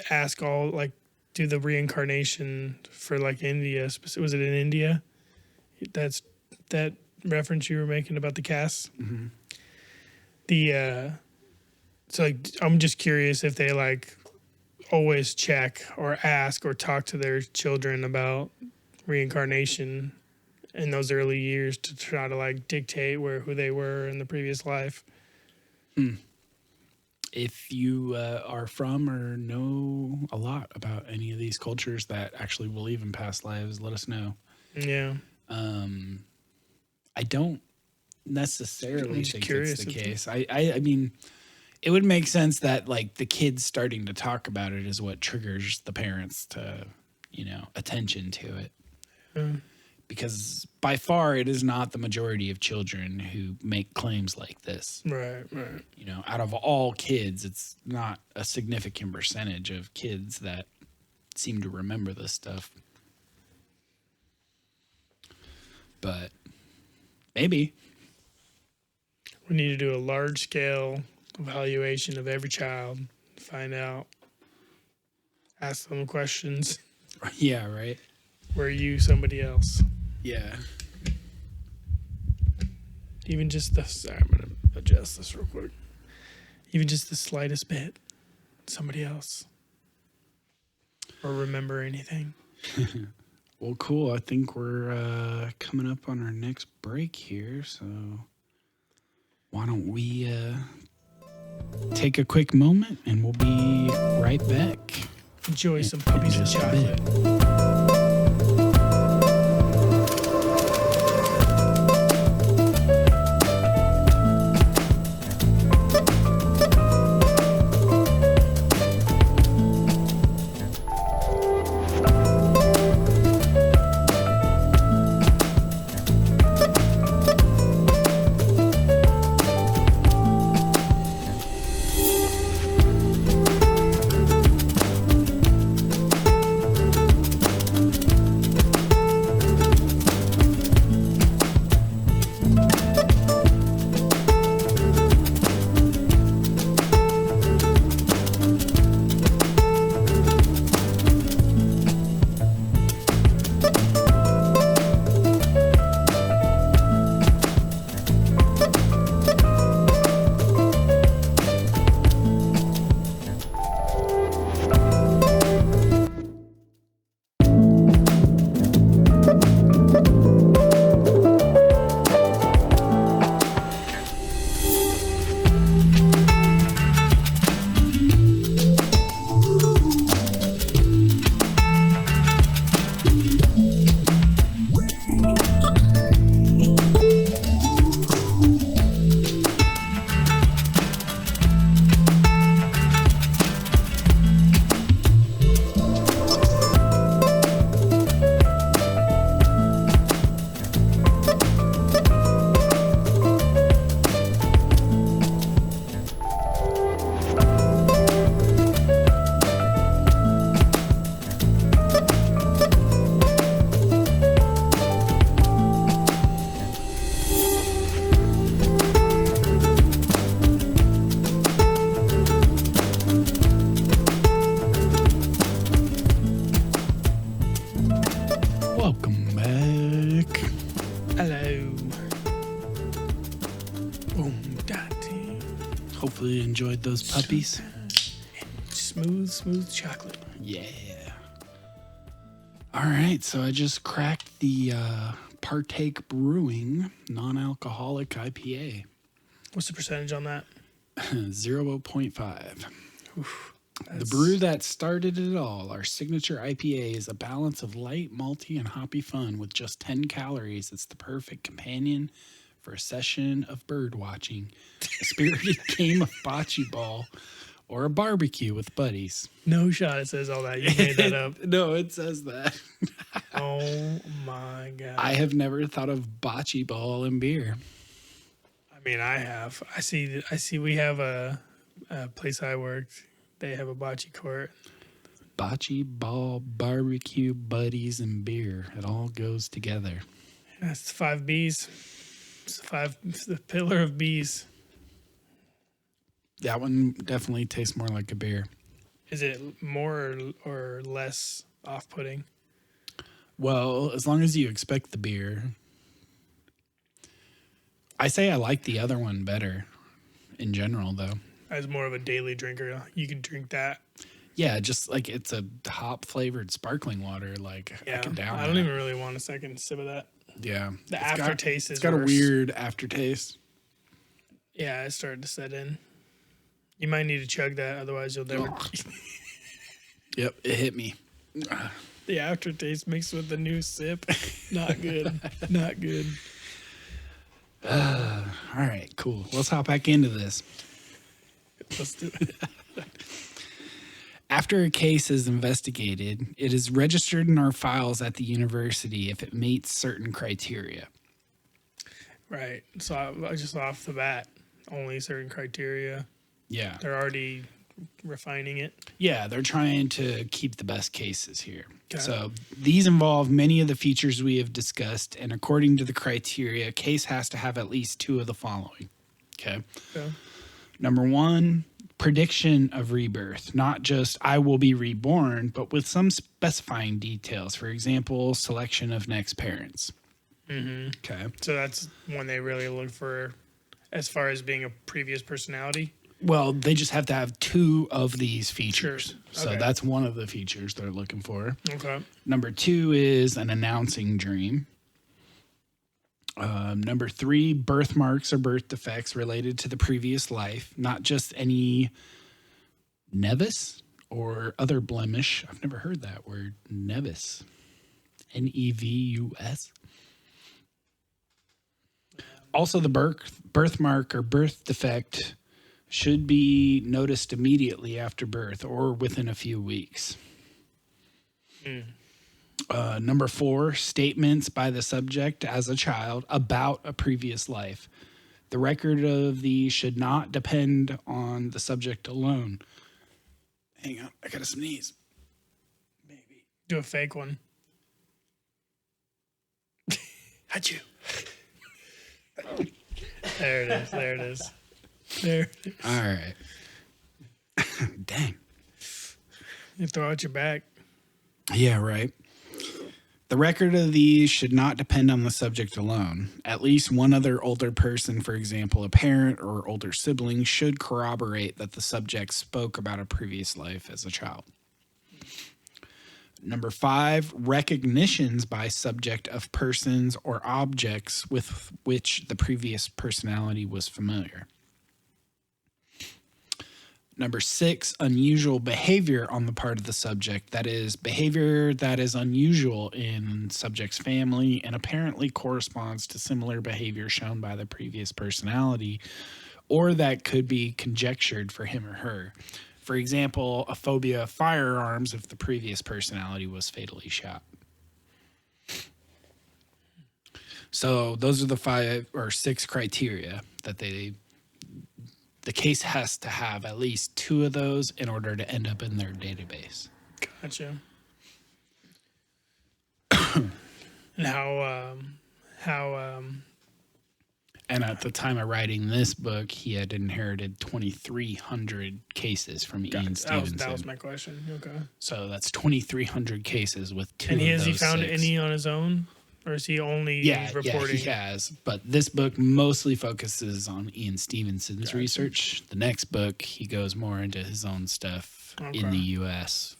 ask all, like, do the reincarnation for, like, India? Was it in India? That's that reference you were making about the casts? Mm-hmm. So, like, I'm just curious if they, like, always check or ask or talk to their children about reincarnation in those early years to try to, like, dictate who they were in the previous life. If you are from or know a lot about any of these cultures that actually believe in past lives, let us know. Yeah. I don't necessarily think it's the curious. case. I mean, it would make sense that like the kids starting to talk about it is what triggers the parents to, attention to it. Because by far it is not the majority of children who make claims like this. Right. Out of all kids, it's not a significant percentage of kids that seem to remember this stuff. But maybe. We need to do a large-scale evaluation of every child, find out, ask them questions. Yeah, right? Were you somebody else? Yeah. Even just sorry, I'm going to adjust this real quick. Even just the slightest bit, somebody else. Or remember anything. Well, cool. I think we're coming up on our next break here, so why don't we take a quick moment and we'll be right back. Enjoy some puppies and just a chocolate. Welcome back. Hello. Boom, Dante. Hopefully you enjoyed those puppies. Smooth chocolate. Yeah. All right, so I just cracked the Partake Brewing non-alcoholic IPA. What's the percentage on that? 0.5. The brew that started it all, our signature IPA, is a balance of light, malty, and hoppy fun with just 10 calories. It's the perfect companion for a session of bird watching, a spirited game of bocce ball, or a barbecue with buddies. No shot it says all that. You made that up. No, it says that. Oh my God. I have never thought of bocce ball and beer. I mean, I have. I see we have a place I worked. They have a bocce court. Bocce ball, barbecue, buddies, and beer. It all goes together. That's the 5 B's. It's the pillar of B's. That one definitely tastes more like a beer. Is it more or less off-putting? Well, as long as you expect the beer. I say I like the other one better in general, though. As more of a daily drinker, you can drink that. Yeah, just like it's a hop-flavored sparkling water. Like, Yeah, I can down I don't that. even really want a second sip of that. Yeah. The aftertaste is It's got worse. a weird aftertaste. Yeah, it started to set in. You might need to chug that, otherwise you'll never... Yep, it hit me. The aftertaste mixed with the new sip. Not good. Not good. All right, cool. Let's hop back into this. Let's do it. After a case is investigated, it is registered in our files at the university if it meets certain criteria. Right. So I just off the bat, only certain criteria. Yeah. They're already refining it. Yeah, they're trying to keep the best cases here. Got So these involve many of the features we have discussed, and according to the criteria, a case has to have at least 2 of the following. Okay. Yeah. Number 1, prediction of rebirth, not just I will be reborn, but with some specifying details. For example, selection of next parents. Mm-hmm. Okay. So that's when they really look for, as far as being a previous personality. Well, they just have to have 2 of these features. Sure. So Okay. that's one of the features they're looking for. Okay. Number 2 is an announcing dream. Number 3, birthmarks or birth defects related to the previous life, not just any nevus or other blemish. I've never heard that word, nevus. Nevus. Also, the birthmark or birth defect should be noticed immediately after birth or within a few weeks. Number 4, statements by the subject as a child about a previous life. The record of these should not depend on the subject alone. Hang on, I gotta sneeze. Maybe. Do a fake one. Achoo. There it is. There it is. There it is. All right. Dang. You throw out your back. Yeah, right. The record of these should not depend on the subject alone. At least one other older person, for example, a parent or older sibling, should corroborate that the subject spoke about a previous life as a child. Number 5, recognitions by subject of persons or objects with which the previous personality was familiar. Number 6, unusual behavior on the part of the subject. That is, behavior that is unusual in subject's family and apparently corresponds to similar behavior shown by the previous personality, or that could be conjectured for him or her. For example, a phobia of firearms if the previous personality was fatally shot. So those are the 5 or 6 criteria that the case has to have at least 2 of those in order to end up in their database. Gotcha. And And at the time of writing this book, he had inherited 2,300 cases from Ian Stevenson. that was my question. Okay. So that's 2,300 cases with 2 And of has those he found 6. any on his own? Or is he only reporting? Yeah, he has. But this book mostly focuses on Ian Stevenson's Gotcha. research. The next book, he goes more into his own stuff in Okay. the U.S.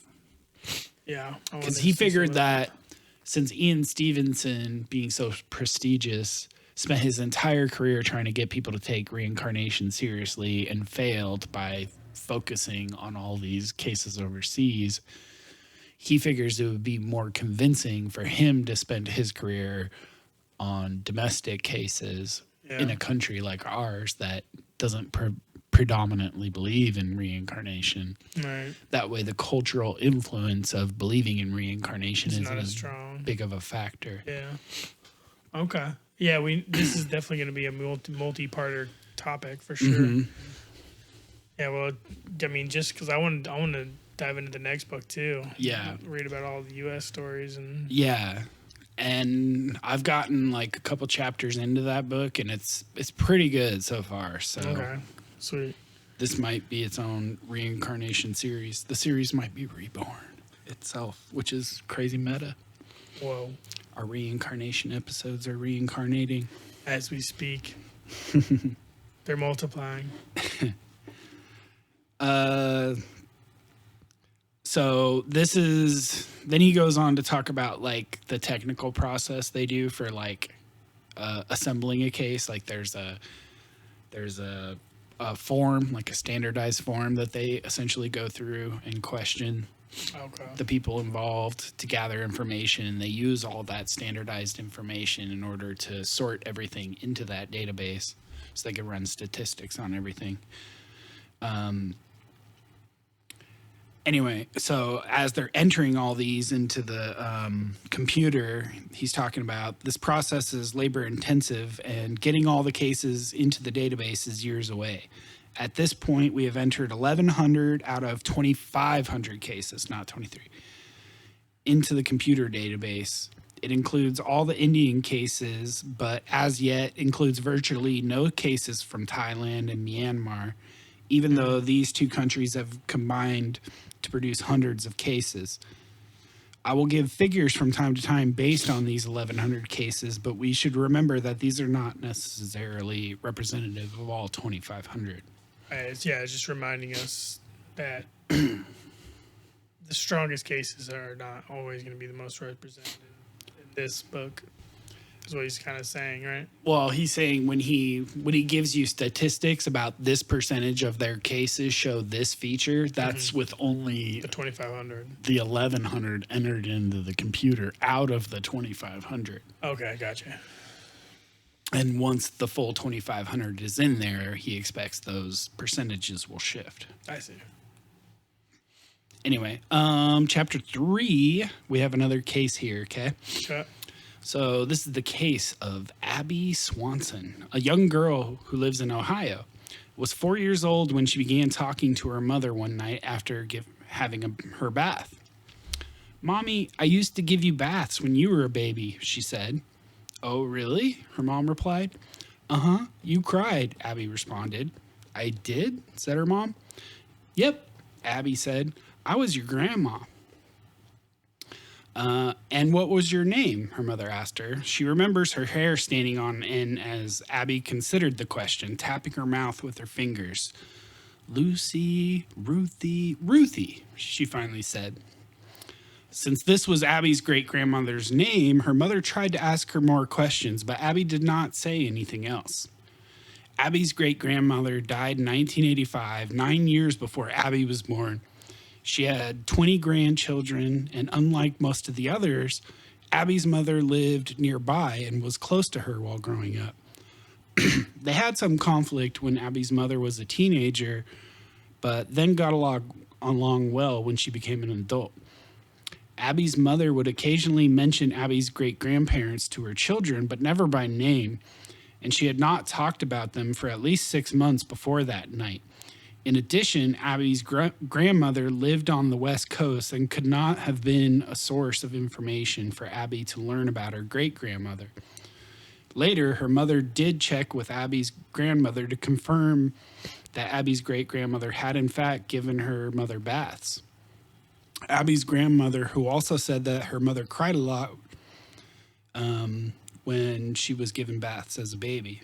Yeah. Because he figured that since Ian Stevenson, being so prestigious, spent his entire career trying to get people to take reincarnation seriously and failed by focusing on all these cases overseas, he figures it would be more convincing for him to spend his career on domestic cases in a country like ours that doesn't predominantly believe in reincarnation. Right. That way, the cultural influence of believing in reincarnation isn't not as as strong. big of a factor. Yeah. Okay. Yeah, this is definitely going to be a multi-parter topic for sure. Mm-hmm. Yeah, well, I mean, just because I want to dive into the next book too. Yeah. Read about all the U.S. stories and. Yeah. And I've gotten like a couple chapters into that book, and it's pretty good so far. So Okay. Sweet. This might be its own reincarnation series. The series might be reborn itself, which is crazy meta. Whoa. Our reincarnation episodes are reincarnating. As we speak. They're multiplying. So this is, then he goes on to talk about like the technical process they do for like assembling a case. Like there's a form, like a standardized form that they essentially go through and question the people involved to gather information. And they use all that standardized information in order to sort everything into that database so they can run statistics on everything. Anyway, so as they're entering all these into the computer, he's talking about this process is labor intensive and getting all the cases into the database is years away. At this point, we have entered 1,100 out of 2,500 cases, not 23, into the computer database. It includes all the Indian cases, but as yet includes virtually no cases from Thailand and Myanmar, even though these two countries have combined to produce hundreds of cases. I will give figures from time to time based on these 1,100 cases, but we should remember that these are not necessarily representative of all 2,500. It's just reminding us that the strongest cases are not always going to be the most represented in this book. Is what he's kind of saying, right? Well, he's saying when he gives you statistics about this percentage of their cases show this feature, that's with only the 2,500, the 1,100 entered into the computer out of the 2,500. Okay, gotcha. And once the full 2,500 is in there, he expects those percentages will shift. I see. Anyway, chapter 3, we have another case here. Okay. So this is the case of Abby Swanson, a young girl who lives in Ohio. Was 4 years old when she began talking to her mother one night after having her bath. "Mommy, I used to give you baths when you were a baby," she said. "Oh, really?" her mom replied. "Uh-huh, you cried," Abby responded. "I did?" said her mom. "Yep," Abby said. "I was your grandma." "And what was your name?" her mother asked her. She remembers her hair standing on end as Abby considered the question, tapping her mouth with her fingers. "Lucy, Ruthie," she finally said. Since this was Abby's great-grandmother's name, her mother tried to ask her more questions, but Abby did not say anything else. Abby's great-grandmother died in 1985, 9 years before Abby was born. She had 20 grandchildren, and unlike most of the others, Abby's mother lived nearby and was close to her while growing up. They had some conflict when Abby's mother was a teenager, but then got along well when she became an adult. Abby's mother would occasionally mention Abby's great-grandparents to her children, but never by name, and she had not talked about them for at least 6 months before that night. In addition, Abby's grandmother lived on the West Coast and could not have been a source of information for Abby to learn about her great-grandmother. Later, her mother did check with Abby's grandmother to confirm that Abby's great-grandmother had in fact given her mother baths. Abby's grandmother, who also said that her mother cried a lot when she was given baths as a baby.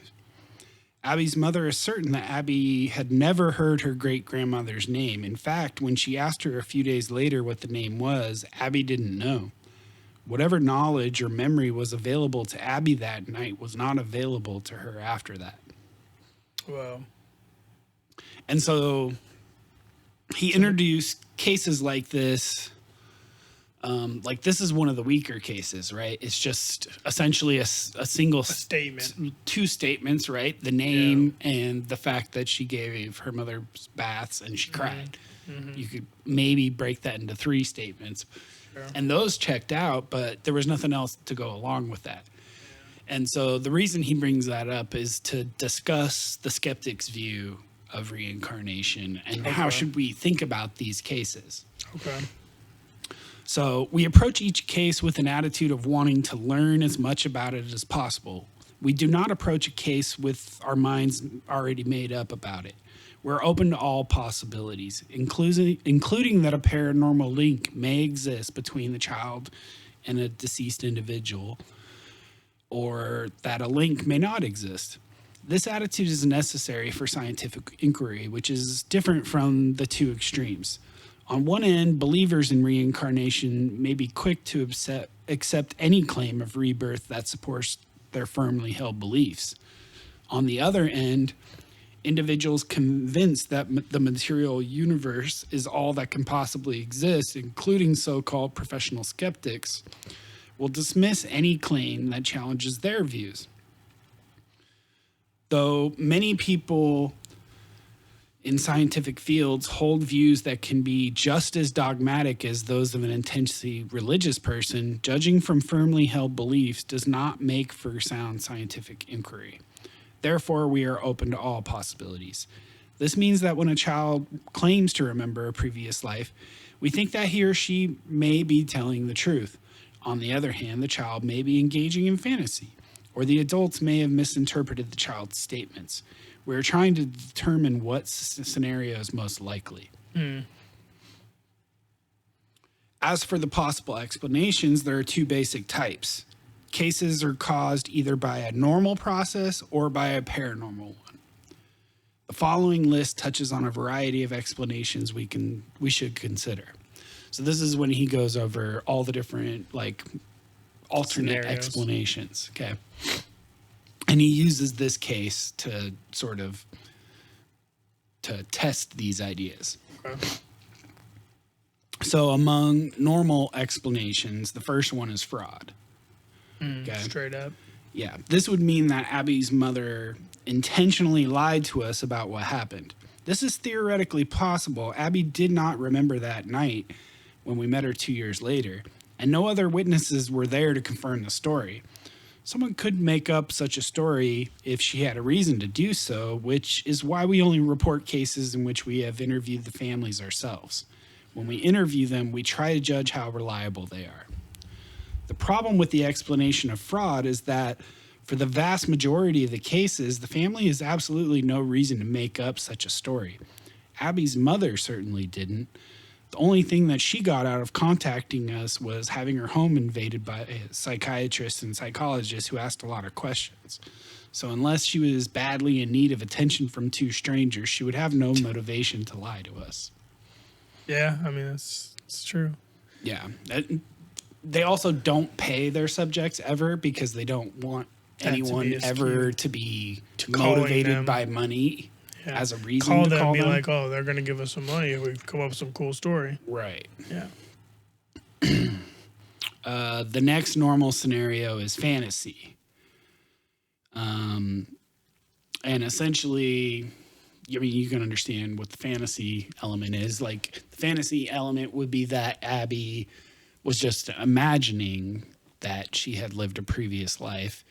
Abby's mother is certain that Abby had never heard her great-grandmother's name. In fact, when she asked her a few days later what the name was, Abby didn't know. Whatever knowledge or memory was available to Abby that night was not available to her after that. Wow. And so he introduced cases like this. Like this is one of the weaker cases, right? It's just essentially a single statement, two statements, right? The name and the fact that she gave her mother baths and she cried. Mm-hmm. You could maybe break that into 3 statements. Sure. And those checked out, but there was nothing else to go along with that. Yeah. And so the reason he brings that up is to discuss the skeptic's view of reincarnation and how should we think about these cases. Okay. So we approach each case with an attitude of wanting to learn as much about it as possible. We do not approach a case with our minds already made up about it. We're open to all possibilities, including that a paranormal link may exist between the child and a deceased individual, or that a link may not exist. This attitude is necessary for scientific inquiry, which is different from the 2 extremes. On one end, believers in reincarnation may be quick to accept any claim of rebirth that supports their firmly held beliefs. On the other end, individuals convinced that the material universe is all that can possibly exist, including so-called professional skeptics, will dismiss any claim that challenges their views. Though many people in scientific fields hold views that can be just as dogmatic as those of an intensely religious person, judging from firmly held beliefs does not make for sound scientific inquiry. Therefore, we are open to all possibilities. This means that when a child claims to remember a previous life, we think that he or she may be telling the truth. On the other hand, the child may be engaging in fantasy, or the adults may have misinterpreted the child's statements. We're trying to determine what scenario is most likely. As for the possible explanations, there are 2 basic types. Cases are caused either by a normal process or by a paranormal one. The following list touches on a variety of explanations we should consider. So this is when he goes over all the different alternate scenarios, explanations. Okay. And he uses this case to sort of test these ideas. Okay. So among normal explanations, the first one is fraud. Okay. Straight up. Yeah. This would mean that Abby's mother intentionally lied to us about what happened. This is theoretically possible. Abby did not remember that night when we met her 2 years later, and no other witnesses were there to confirm the story. Someone could make up such a story if she had a reason to do so, which is why we only report cases in which we have interviewed the families ourselves. When we interview them, we try to judge how reliable they are. The problem with the explanation of fraud is that for the vast majority of the cases, the family has absolutely no reason to make up such a story. Abby's mother certainly didn't. The only thing that she got out of contacting us was having her home invaded by psychiatrists and psychologists who asked a lot of questions. So unless she was badly in need of attention from 2 strangers, she would have no motivation to lie to us. Yeah, I mean, it's true. Yeah. They also don't pay their subjects ever because they don't want anyone ever to be motivated by money. Yeah. As a reason call to them, call be them. like, oh, they're going to give us some money if we come up with some cool story. Right. Yeah. The next normal scenario is fantasy. And essentially, I mean, you can understand what the fantasy element is. Like, the fantasy element would be that Abby was just imagining that she had lived a previous life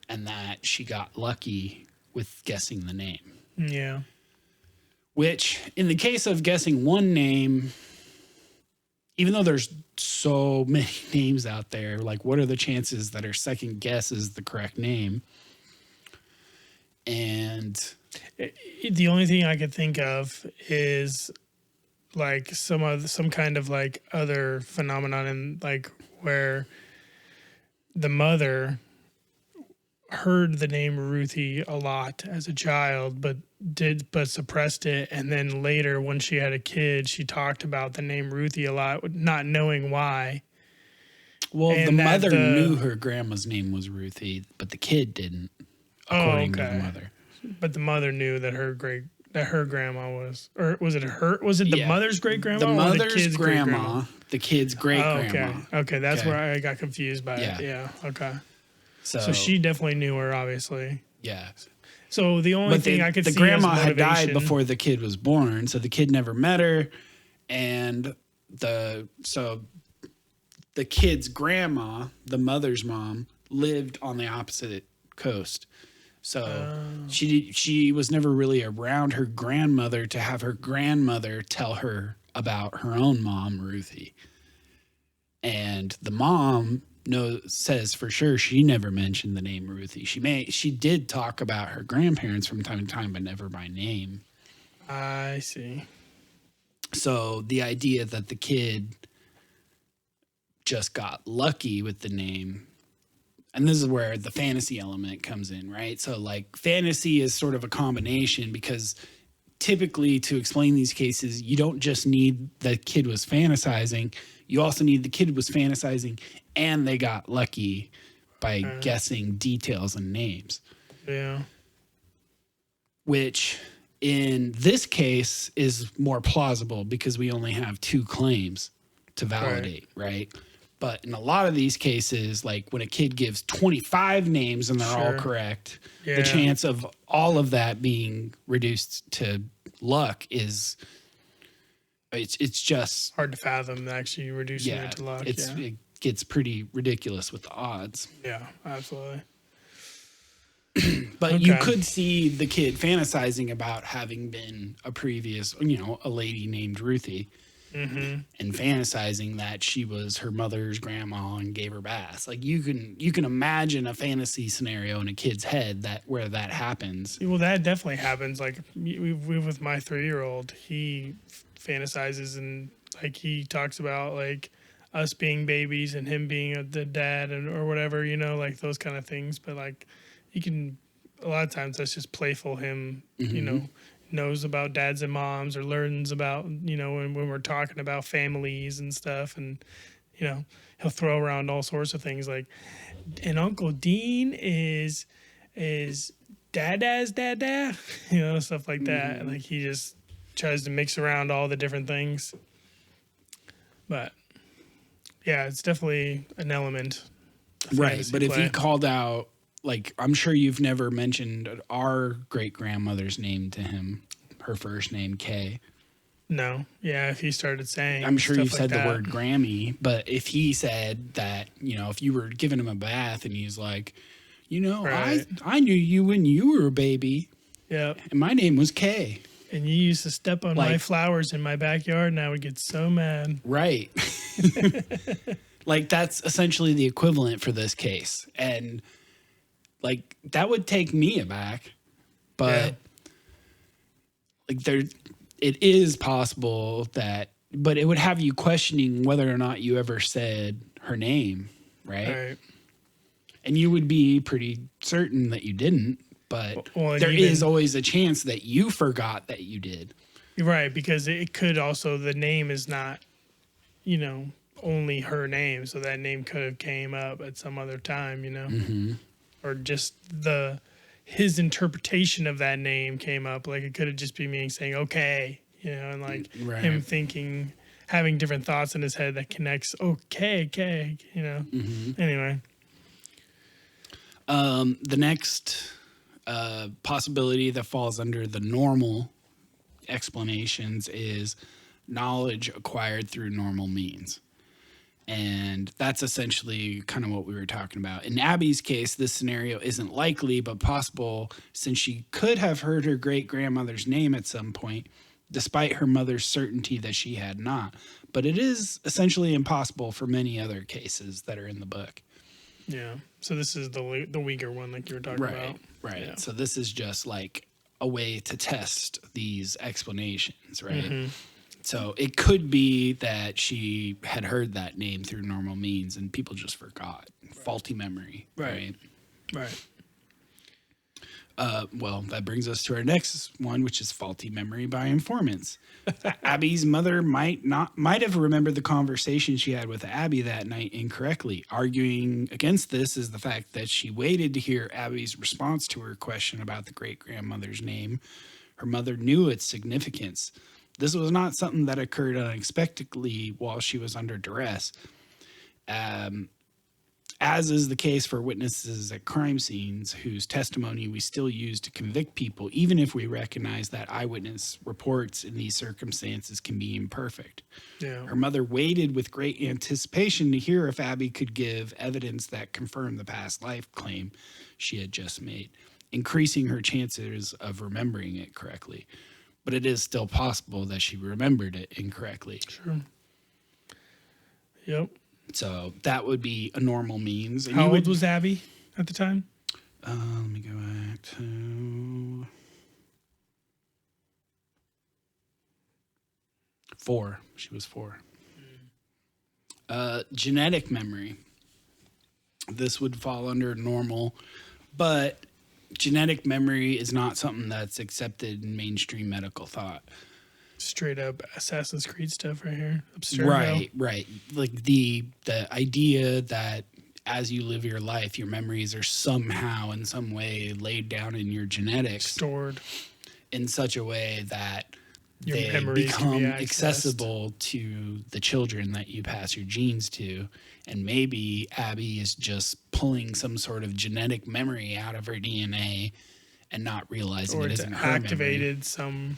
and that she got lucky with guessing the name. Yeah. Which, in the case of guessing one name, even though there's so many names out there, like, what are the chances that her second guess is the correct name? And the only thing I could think of is like some kind of like other phenomenon, and like where the mother heard the name Ruthie a lot as a child, but suppressed it, and then later when she had a kid, she talked about the name Ruthie a lot, not knowing why. Well, and the mother knew her grandma's name was Ruthie, but the kid didn't, according to the mother. But the mother knew that her great that her grandma was, or was it her? Was it the Yeah. mother's great grandma? The or mother's the kid's grandma, the kid's great Oh, grandma. okay, that's Okay. where I got confused by Yeah. it. Yeah, okay. So, So she definitely knew her, obviously. yeah. So the only But thing I could the see grandma as had died motivation- before the kid was born, so the kid never met her, and the kid's grandma, the mother's mom, lived on the opposite coast. So she was never really around her grandmother to have her grandmother tell her about her own mom, Ruthie. And the mom says for sure she never mentioned the name Ruthie. She did talk about her grandparents from time to time, but never by name. I see. So the idea that the kid just got lucky with the name, and this is where the fantasy element comes in, right? So like fantasy is sort of a combination, because typically to explain these cases, you don't just need the kid was fantasizing. You also need the kid was fantasizing and they got lucky by guessing details and names. Yeah. Which in this case is more plausible because we only have 2 claims to validate, right? But in a lot of these cases, like when a kid gives 25 names and they're all correct, the chance of all of that being reduced to luck is it's just hard to fathom actually reducing it to luck. It gets pretty ridiculous with the odds. Yeah, absolutely. But you could see the kid fantasizing about having been a previous, a lady named Ruthie. And fantasizing that she was her mother's grandma and gave her baths. Like you can imagine a fantasy scenario in a kid's head where that happens. Well, that definitely happens. Like we with my 3-year-old, he fantasizes and like he talks about like us being babies and him being the dad or whatever, like those kind of things. But like you can, a lot of times that's just playful him, knows about dads and moms or learns about, when we're talking about families and stuff. And, he'll throw around all sorts of things like, and Uncle Dean is Dada's dada, stuff like that. Like he just tries to mix around all the different things. But yeah, it's definitely an element. Right. But if he called out, like, I'm sure you've never mentioned our great grandmother's name to him, her first name, Kay. No. Yeah. If he started saying, I'm sure you've said like the word Grammy, but if he said that, if you were giving him a bath and he's like, I knew you when you were a baby. Yeah. And my name was Kay. And you used to step on my flowers in my backyard and I would get so mad. Right. Like that's essentially the equivalent for this case. And like that would take me aback, but like it is possible but it would have you questioning whether or not you ever said her name, right? And you would be pretty certain that you didn't, but there is always a chance that you forgot that you did. Right, because it could also, the name is not, only her name, so that name could have came up at some other time, or just his interpretation of that name came up. Like it could have just been me saying, okay, and like him thinking, having different thoughts in his head that connects, okay, Anyway. The next possibility that falls under the normal explanations is knowledge acquired through normal means. And that's essentially kind of what we were talking about. In Abby's case, this scenario isn't likely, but possible since she could have heard her great-grandmother's name at some point, despite her mother's certainty that she had not. But it is essentially impossible for many other cases that are in the book. Yeah. So this is the weaker one like you were talking about. Right. Yeah. So this is just like a way to test these explanations, right? So it could be that she had heard that name through normal means and people just forgot. Faulty memory. Right. Well, that brings us to our next one, which is faulty memory by informants. Abby's mother might have remembered the conversation she had with Abby that night incorrectly. Arguing against this is the fact that she waited to hear Abby's response to her question about the great-grandmother's name. Her mother knew its significance. This was not something that occurred unexpectedly while she was under duress. As is the case for witnesses at crime scenes whose testimony we still use to convict people, even if we recognize that eyewitness reports in these circumstances can be imperfect. Yeah. Her mother waited with great anticipation to hear if Abby could give evidence that confirmed the past life claim she had just made, increasing her chances of remembering it correctly. But it is still possible that she remembered it incorrectly. Sure. Yep. So that would be a normal means. And How old was Abby at the time? Let me go back to 4. She was 4. Genetic memory. This would fall under normal, but genetic memory is not something that's accepted in mainstream medical thought. Straight up Assassin's Creed stuff right here. Abstergo. Right. Like the idea that as you live your life, your memories are somehow in some way laid down in your genetics, Stored in such a way that Your they memories can be become accessed. accessible to the children that you pass your genes to. And maybe Abby is just pulling some sort of genetic memory out of her DNA and not realizing or it it's isn't her memory. activated some.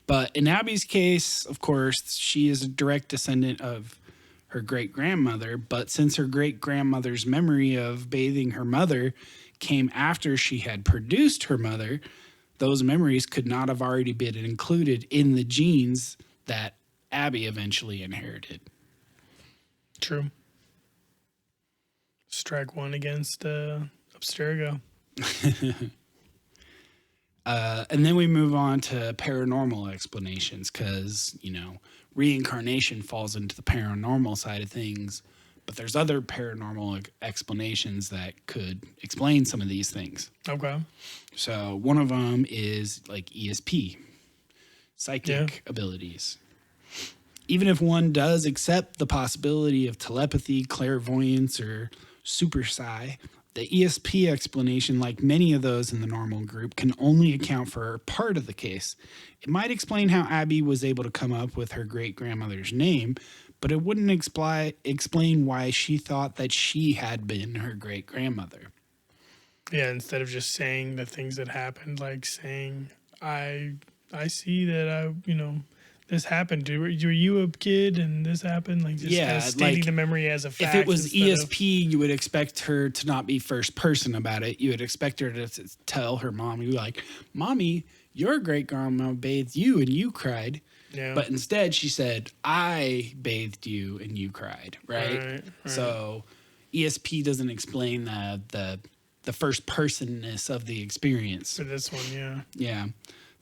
But in Abby's case, of course, she is a direct descendant of her great-grandmother. But since her great-grandmother's memory of bathing her mother came after she had produced her mother, those memories could not have already been included in the genes that Abby eventually inherited. True. Strike one against Abstergo. And then we move on to paranormal explanations because, reincarnation falls into the paranormal side of things, but there's other paranormal explanations that could explain some of these things. Okay. So one of them is like ESP, psychic abilities. Even if one does accept the possibility of telepathy, clairvoyance, or super psi, the ESP explanation, like many of those in the normal group, can only account for part of the case. It might explain how Abby was able to come up with her great-grandmother's name, but it wouldn't explain why she thought that she had been her great-grandmother. Yeah, instead of just saying the things that happened, like saying, I see that this happened. Were you a kid and this happened? Like just kind of stating the memory as a fact. If it was ESP, you would expect her to not be first person about it. You would expect her to tell her mom, you're like, Mommy, your great grandma bathed you and you cried. Yeah. But instead she said, I bathed you and you cried. Right. So ESP doesn't explain the first personness of the experience. For this one, yeah. Yeah.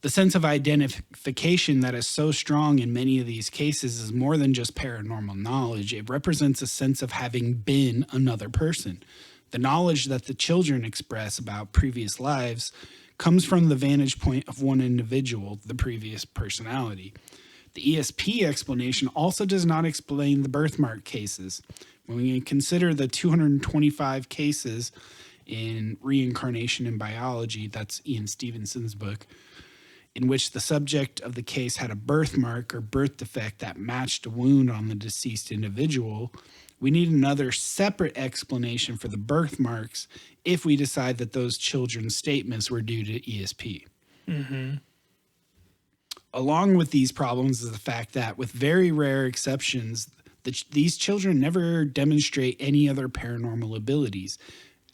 The sense of identification that is so strong in many of these cases is more than just paranormal knowledge. It represents a sense of having been another person. The knowledge that the children express about previous lives comes from the vantage point of one individual, the previous personality. The ESP explanation also does not explain the birthmark cases. When we consider the 225 cases in Reincarnation in Biology, that's Ian Stevenson's book, in which the subject of the case had a birthmark or birth defect that matched a wound on the deceased individual, we need another separate explanation for the birthmarks if we decide that those children's statements were due to ESP. Mm-hmm. Along with these problems is the fact that, with very rare exceptions, these children never demonstrate any other paranormal abilities.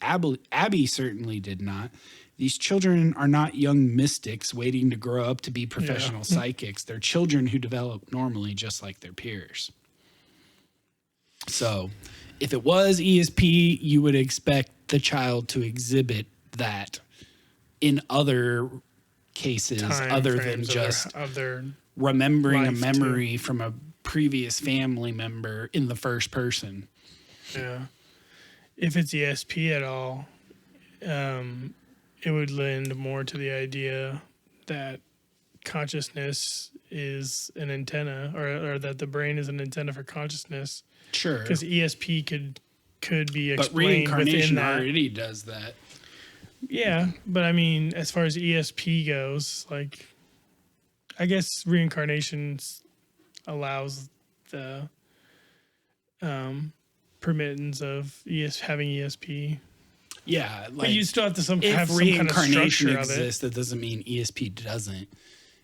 Abby certainly did not. These children are not young mystics waiting to grow up to be professional psychics. They're children who develop normally just like their peers. So if it was ESP, you would expect the child to exhibit that in other cases other than just of their remembering a memory from a previous family member in the first person. Yeah. If it's ESP at all, it would lend more to the idea that consciousness is an antenna, or that the brain is an antenna for consciousness. Sure. Because ESP could be explained but reincarnation within that. already does that. Yeah, but I mean, as far as ESP goes, like, I guess reincarnation allows the permittance of having ESP. Yeah, But you still have to if have some kind of reincarnation structure of it. exists, that doesn't mean ESP doesn't.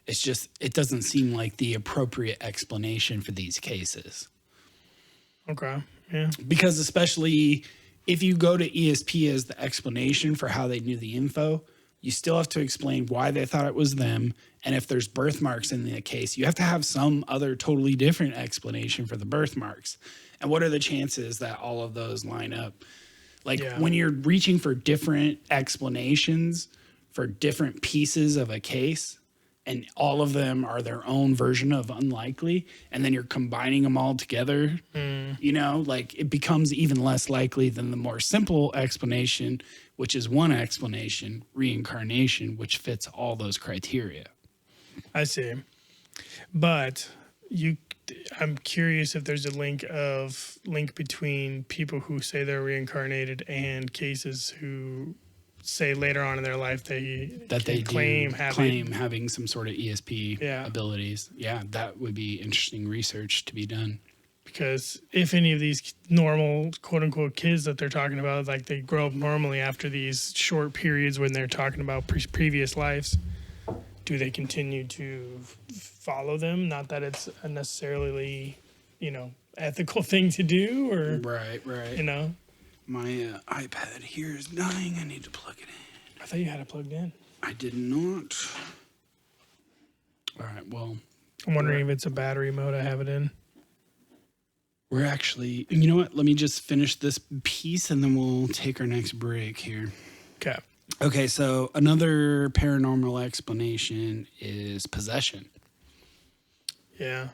It's just it doesn't seem like the appropriate explanation for these cases. Okay. Yeah. Because especially if you go to ESP as the explanation for how they knew the info, you still have to explain why they thought it was them. And if there's birthmarks in the case, you have to have some other totally different explanation for the birthmarks. And what are the chances that all of those line up? Like when you're reaching for different explanations for different pieces of a case, and all of them are their own version of unlikely, and then you're combining them all together, you know, like it becomes even less likely than the more simple explanation, which is one explanation, reincarnation, which fits all those criteria. I see. But I'm curious if there's a link between people who say they're reincarnated and cases who say later on in their life they claim having some sort of ESP abilities. Yeah, that would be interesting research to be done. Because if any of these normal quote unquote kids that they're talking about, like they grow up normally after these short periods when they're talking about previous lives, do they continue to follow them? Not that it's a necessarily, ethical thing to do, or right. My iPad here is dying. I need to plug it in. I thought you had it plugged in. I did not. All right, well. I'm wondering if it's a battery mode I have it in. We're actually, you know what? Let me just finish this piece and then we'll take our next break here. Okay. Okay, so another paranormal explanation is possession. Yeah.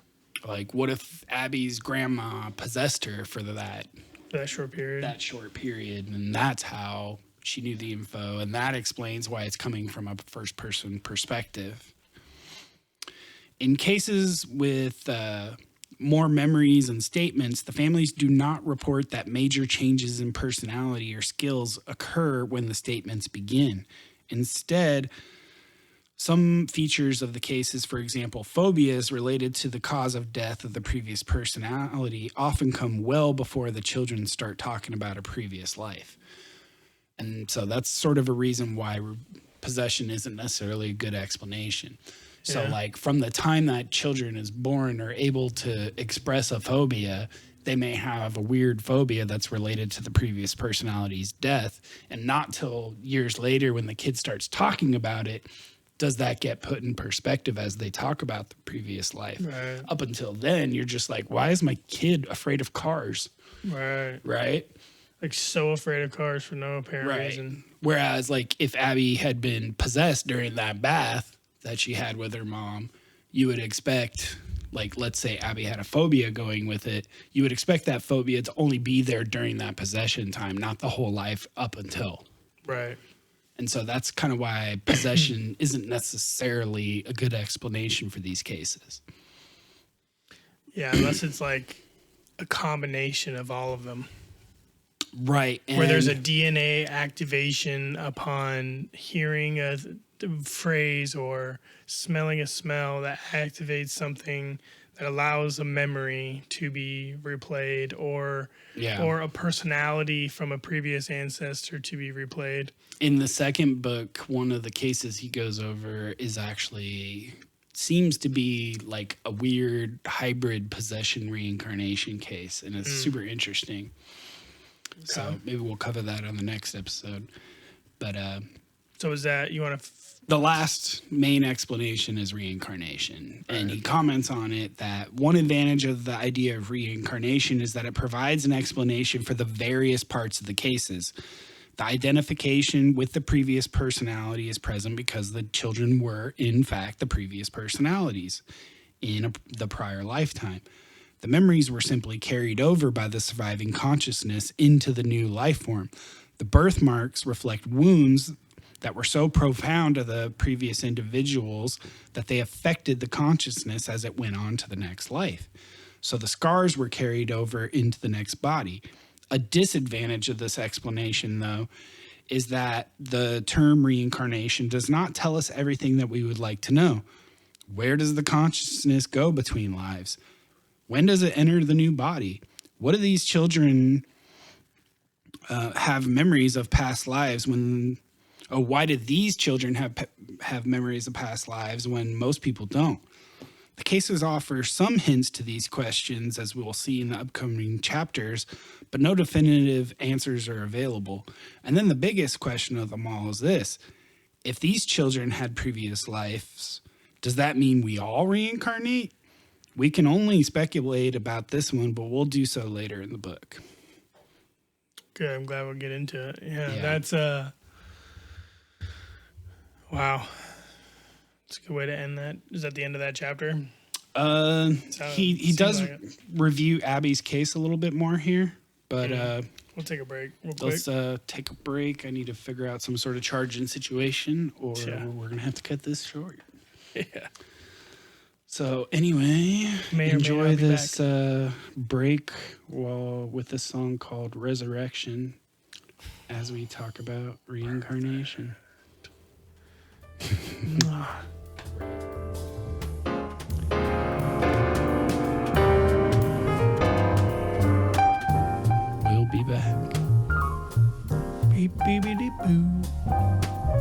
Like, what if Abby's grandma possessed her for that short period? That short period, and that's how she knew the info, and that explains why it's coming from a first-person perspective. In cases with more memories and statements, the families do not report that major changes in personality or skills occur when the statements begin. Instead, some features of the cases, for example, phobias related to the cause of death of the previous personality, often come well before the children start talking about a previous life. And so that's sort of a reason why possession isn't necessarily a good explanation. So like from the time that children is born are able to express a phobia, they may have a weird phobia that's related to the previous personality's death. And not till years later when the kid starts talking about it, does that get put in perspective as they talk about the previous life. Right. Up until then, you're just like, why is my kid afraid of cars? Right. Right? Like so afraid of cars for no apparent reason. Whereas like if Abby had been possessed during that bath that she had with her mom, you would expect, like, let's say Abby had a phobia going with it, you would expect that phobia to only be there during that possession time, not the whole life up until. Right. And so that's kind of why possession isn't necessarily a good explanation for these cases. Yeah, unless it's like a combination of all of them. Right. Where there's a DNA activation upon hearing a phrase or smelling a smell that activates something that allows a memory to be replayed, or a personality from a previous ancestor to be replayed. In the second book, one of the cases he goes over is actually seems to be like a weird hybrid possession reincarnation case, and it's super interesting. Okay. So maybe we'll cover that on the next episode. But so is that you want to? The last main explanation is reincarnation, and he comments on it that one advantage of the idea of reincarnation is that it provides an explanation for the various parts of the cases. The identification with the previous personality is present because the children were, in fact, the previous personalities in the prior lifetime. The memories were simply carried over by the surviving consciousness into the new life form. The birthmarks reflect wounds that were so profound to the previous individuals that they affected the consciousness as it went on to the next life. So the scars were carried over into the next body. A disadvantage of this explanation, though, is that the term reincarnation does not tell us everything that we would like to know. Where does the consciousness go between lives? When does it enter the new body? What do these children have memories of past lives when? Oh, why did these children have memories of past lives when most people don't? The cases offer some hints to these questions, as we will see in the upcoming chapters, but no definitive answers are available. And then the biggest question of them all is this: if these children had previous lives, does that mean we all reincarnate? We can only speculate about this one, but we'll do so later in the book. Good. I'm glad we'll get into it. Yeah. That's wow. It's a good way to end that. Is that the end of that chapter? He does review Abby's case a little bit more here, but we'll take a break real quick. Let's take a break. I need to figure out some sort of charging situation, or we're gonna have to cut this short. Yeah. So anyway, enjoy this break with a song called Resurrection as we talk about reincarnation. We'll be back. Beep, beep, beep, beep, boo.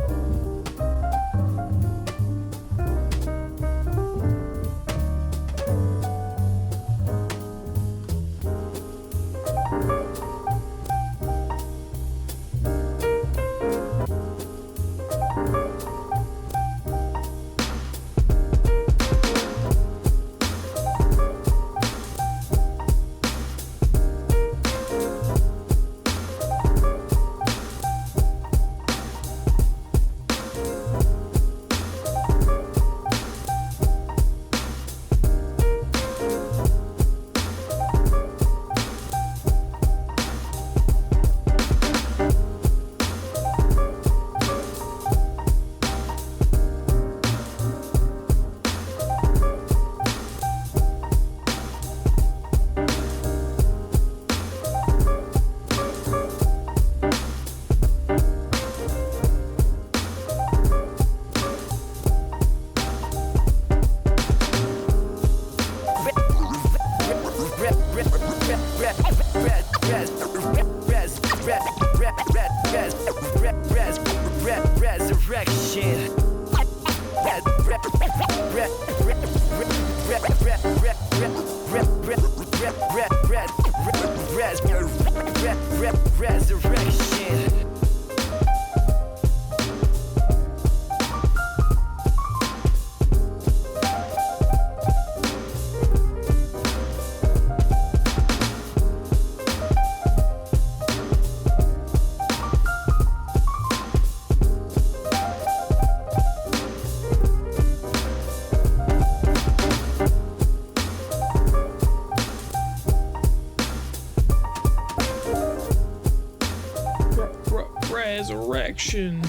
Resurrection.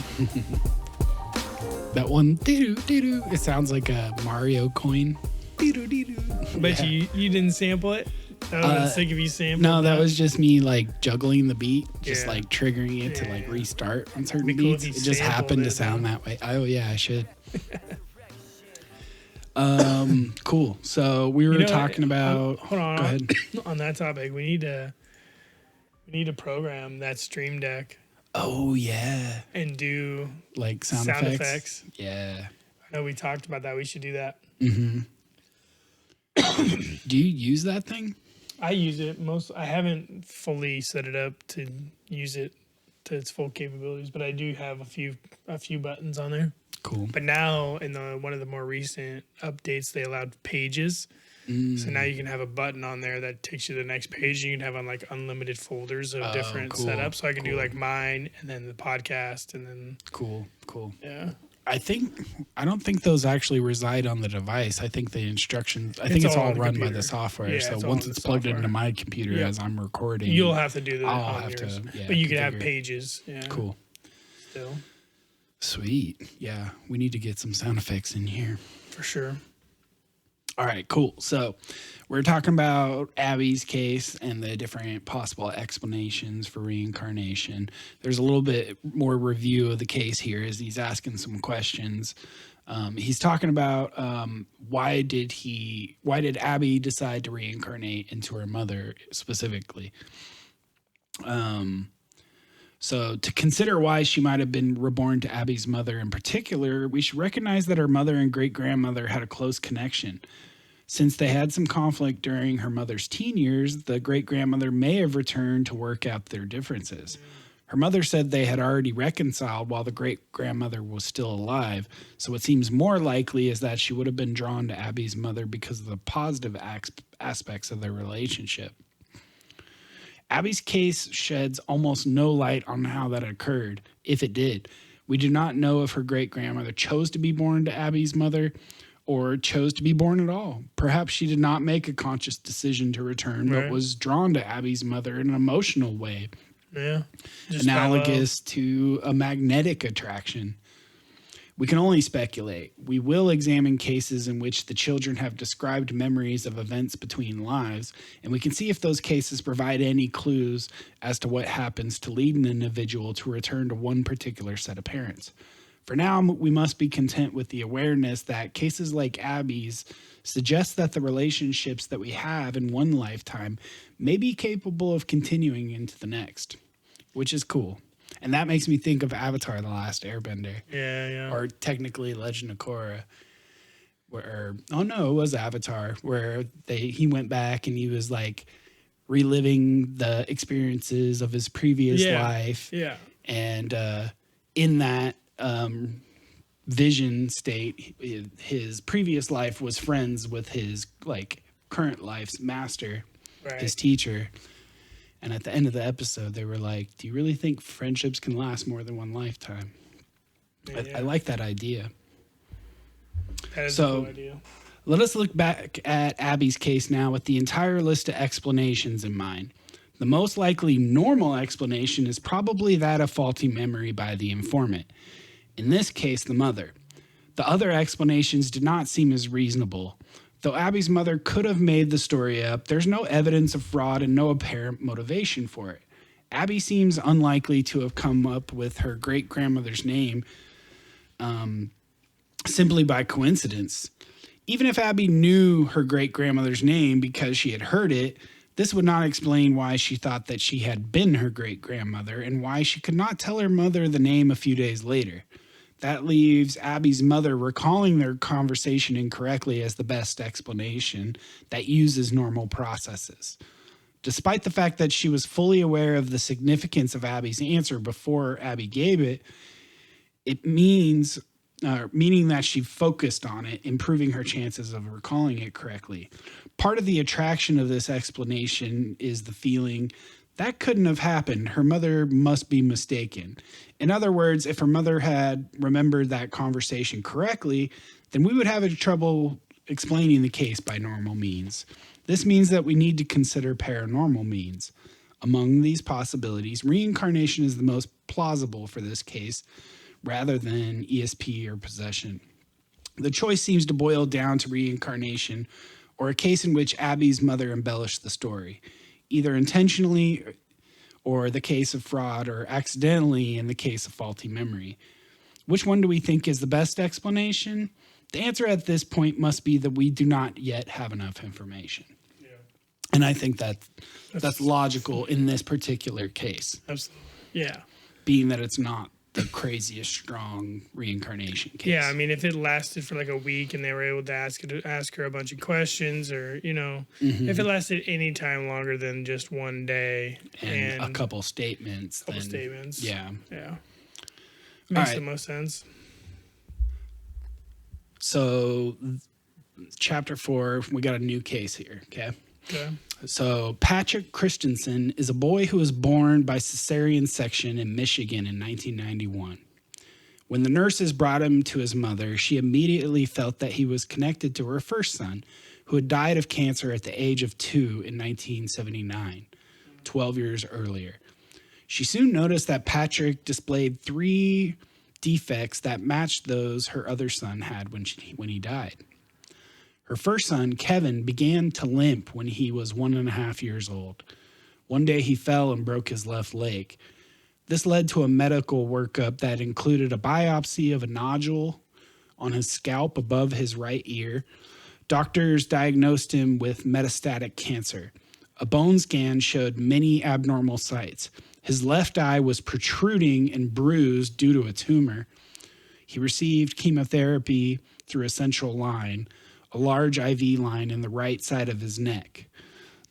That one, doo-doo. It sounds like a Mario coin. Doo-doo-doo-doo. But you didn't sample it? That would have been sick if you sampled No, that was just me like juggling the beat, just like triggering it to like Yeah. restart on certain It'd be cool beats. if you It just happened to sampled sound it, that way. Oh yeah, I should. Cool. So we were talking about. Hold on. Go ahead. On that topic, we need to program that Stream Deck Oh yeah, and do like sound effects. Yeah. I know we talked about that. We should do that. Mm-hmm. Do you use that thing? I use it I haven't fully set it up to use it to its full capabilities, but I do have a few buttons on there. Cool. But now in one of the more recent updates, they allowed pages. So now you can have a button on there that takes you to the next page. You can have on like unlimited folders of different setups. So I can do like mine and then the podcast and then Cool. yeah. I don't think those actually reside on the device. I think the instructions. I think it's all run by the software. Yeah, so it's all once in the it's plugged software. into my computer as I'm recording, You'll have to do that I'll on have yours. to, but you can have configure. pages. Yeah. Cool. Still, Sweet. Yeah, we need to get some sound effects in here. for sure. All right, cool. So we're talking about Abby's case and the different possible explanations for reincarnation. There's a little bit more review of the case here as he's asking some questions. He's talking about why did Abby decide to reincarnate into her mother specifically. So to consider why she might have been reborn to Abby's mother in particular, we should recognize that her mother and great-grandmother had a close connection. Since they had some conflict during her mother's teen years, the great-grandmother may have returned to work out their differences. Her mother said they had already reconciled while the great-grandmother was still alive, so what seems more likely is that she would have been drawn to Abby's mother because of the positive aspects of their relationship. Abby's case sheds almost no light on how that occurred, if it did. We do not know if her great-grandmother chose to be born to Abby's mother or chose to be born at all. Perhaps she did not make a conscious decision to return, but was drawn to Abby's mother in an emotional way. Yeah. Analogous to a magnetic attraction. We can only speculate. We will examine cases in which the children have described memories of events between lives, and we can see if those cases provide any clues as to what happens to lead an individual to return to one particular set of parents. For now, we must be content with the awareness that cases like Abby's suggest that the relationships that we have in one lifetime may be capable of continuing into the next, which is cool. And that makes me think of Avatar: The Last Airbender. Yeah. Or technically Legend of Korra. It was Avatar, where he went back and he was like reliving the experiences of his previous life. Yeah. And in that vision state, his previous life was friends with his like current life's master, his teacher. And at the end of the episode, they were like, do you really think friendships can last more than one lifetime? Yeah. I like that idea. That is a cool idea. Let us look back at Abby's case now with the entire list of explanations in mind. The most likely normal explanation is probably that of faulty memory by the informant. In this case, the mother. The other explanations did not seem as reasonable. Though Abby's mother could have made the story up, there's no evidence of fraud and no apparent motivation for it. Abby seems unlikely to have come up with her great-grandmother's name simply by coincidence. Even if Abby knew her great-grandmother's name because she had heard it, this would not explain why she thought that she had been her great-grandmother and why she could not tell her mother the name a few days later. That leaves Abby's mother recalling their conversation incorrectly as the best explanation that uses normal processes. Despite the fact that she was fully aware of the significance of Abby's answer before Abby gave it, meaning that she focused on it, improving her chances of recalling it correctly. Part of the attraction of this explanation is the feeling that couldn't have happened. Her mother must be mistaken. In other words, if her mother had remembered that conversation correctly, then we would have trouble explaining the case by normal means. This means that we need to consider paranormal means. Among these possibilities, reincarnation is the most plausible for this case, rather than ESP or possession. The choice seems to boil down to reincarnation or a case in which Abby's mother embellished the story, either intentionally or the case of fraud, or accidentally in the case of faulty memory. Which one do we think is the best explanation? The answer at this point must be that we do not yet have enough information. Yeah. And I think that's logical in this particular case. Absolutely. Yeah. Being that it's not the craziest strong reincarnation case. Yeah, I mean, if it lasted for like a week and they were able to ask her a bunch of questions, or if it lasted any time longer than just one day and a couple statements, yeah, makes the most sense. So, chapter 4, we got a new case here. Okay. So Patrick Christensen is a boy who was born by cesarean section in Michigan in 1991. When the nurses brought him to his mother, she immediately felt that he was connected to her first son, who had died of cancer at the age of 2 in 1979, 12 years earlier. She soon noticed that Patrick displayed 3 defects that matched those her other son had when he died. Her first son, Kevin, began to limp when he was 1.5 years old. One day he fell and broke his left leg. This led to a medical workup that included a biopsy of a nodule on his scalp above his right ear. Doctors diagnosed him with metastatic cancer. A bone scan showed many abnormal sites. His left eye was protruding and bruised due to a tumor. He received chemotherapy through a central line, a large IV line in the right side of his neck.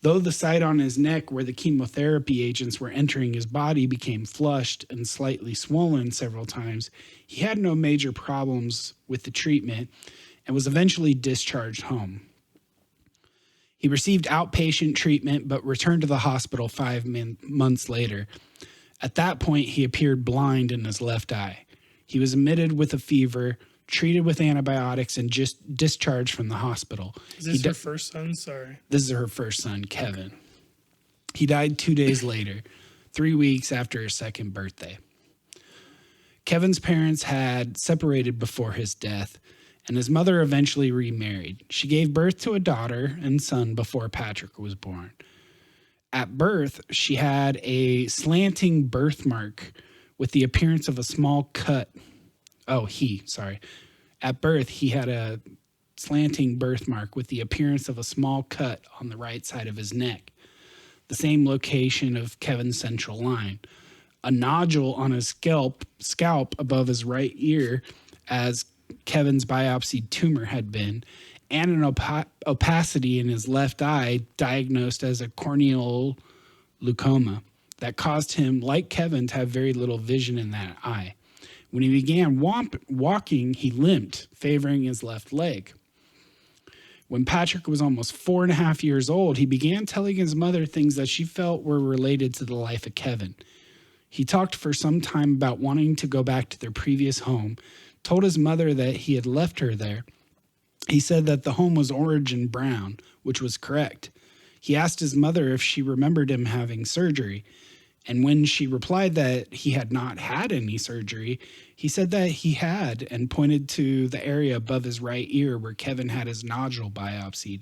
Though the site on his neck where the chemotherapy agents were entering his body became flushed and slightly swollen several times, he had no major problems with the treatment and was eventually discharged home. He received outpatient treatment but returned to the hospital 5 months later. At that point, he appeared blind in his left eye. He was admitted with a fever, treated with antibiotics, and just discharged from the hospital. Is this her first son? Sorry. This is her first son, Kevin. He died 2 days later, 3 weeks after his second birthday. Kevin's parents had separated before his death, and his mother eventually remarried. She gave birth to a daughter and son before Patrick was born. At birth, she had a slanting birthmark with the appearance of a small cut. At birth, he had a slanting birthmark with the appearance of a small cut on the right side of his neck, the same location of Kevin's central line, a nodule on his scalp above his right ear, as Kevin's biopsied tumor had been, and an opacity in his left eye diagnosed as a corneal leucoma that caused him, like Kevin, to have very little vision in that eye. When he began walking, he limped, favoring his left leg. When Patrick was almost 4.5 years old, he began telling his mother things that she felt were related to the life of Kevin. He talked for some time about wanting to go back to their previous home, told his mother that he had left her there. He said that the home was orange and brown, which was correct. He asked his mother if she remembered him having surgery, and when she replied that he had not had any surgery, he said that he had and pointed to the area above his right ear where Kevin had his nodule biopsied.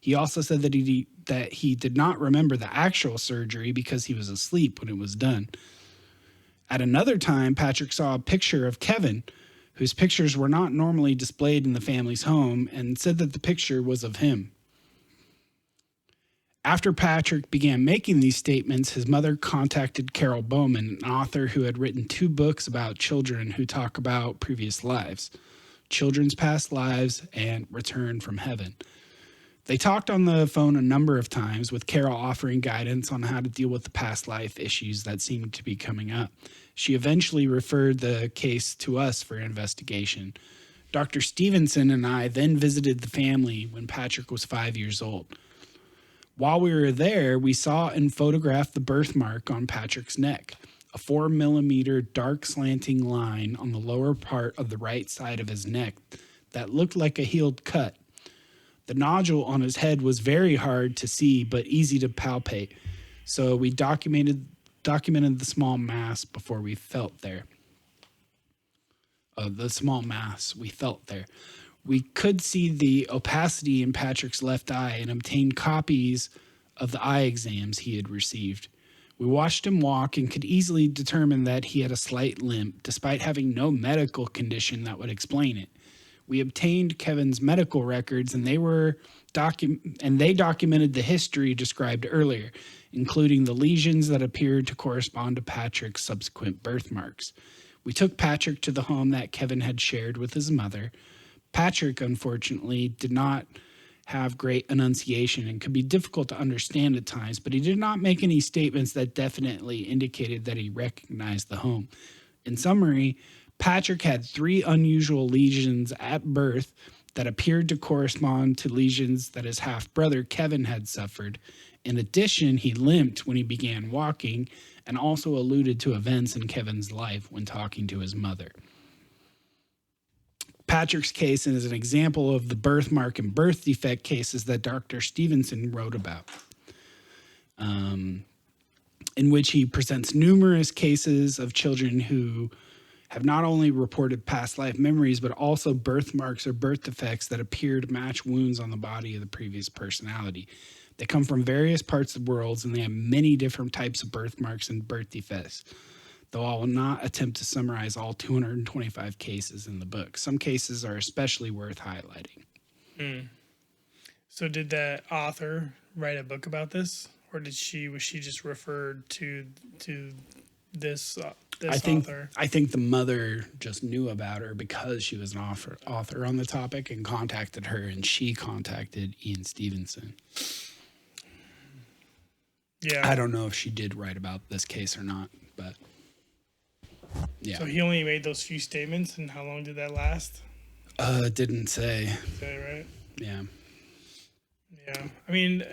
He also said that he did not remember the actual surgery because he was asleep when it was done. At another time, Patrick saw a picture of Kevin, whose pictures were not normally displayed in the family's home, and said that the picture was of him. After Patrick began making these statements, his mother contacted Carol Bowman, an author who had written 2 books about children who talk about previous lives, Children's Past Lives and Return from Heaven. They talked on the phone a number of times, with Carol offering guidance on how to deal with the past life issues that seemed to be coming up. She eventually referred the case to us for investigation. Dr. Stevenson and I then visited the family when Patrick was 5 years old. While we were there, we saw and photographed the birthmark on Patrick's neck, a 4-millimeter dark slanting line on the lower part of the right side of his neck that looked like a healed cut. The nodule on his head was very hard to see but easy to palpate, so we documented the small mass before we felt there. We could see the opacity in Patrick's left eye and obtained copies of the eye exams he had received. We watched him walk and could easily determine that he had a slight limp, despite having no medical condition that would explain it. We obtained Kevin's medical records, and they documented the history described earlier, including the lesions that appeared to correspond to Patrick's subsequent birthmarks. We took Patrick to the home that Kevin had shared with his mother. Patrick, unfortunately, did not have great enunciation and could be difficult to understand at times, but he did not make any statements that definitely indicated that he recognized the home. In summary, Patrick had 3 unusual lesions at birth that appeared to correspond to lesions that his half-brother Kevin had suffered. In addition, he limped when he began walking and also alluded to events in Kevin's life when talking to his mother. Patrick's case is an example of the birthmark and birth defect cases that Dr. Stevenson wrote about, in which he presents numerous cases of children who have not only reported past life memories, but also birthmarks or birth defects that appear to match wounds on the body of the previous personality. They come from various parts of the world, and they have many different types of birthmarks and birth defects, though I will not attempt to summarize all 225 cases in the book. Some cases are especially worth highlighting. So did that author write a book about this, or was she just referred to this author? I think the mother just knew about her because she was an author on the topic and contacted her, and she contacted Ian Stevenson. Yeah. I don't know if she did write about this case or not, but yeah. So he only made those few statements, and how long did that last? It didn't say. Say, right? Yeah. Yeah. I mean,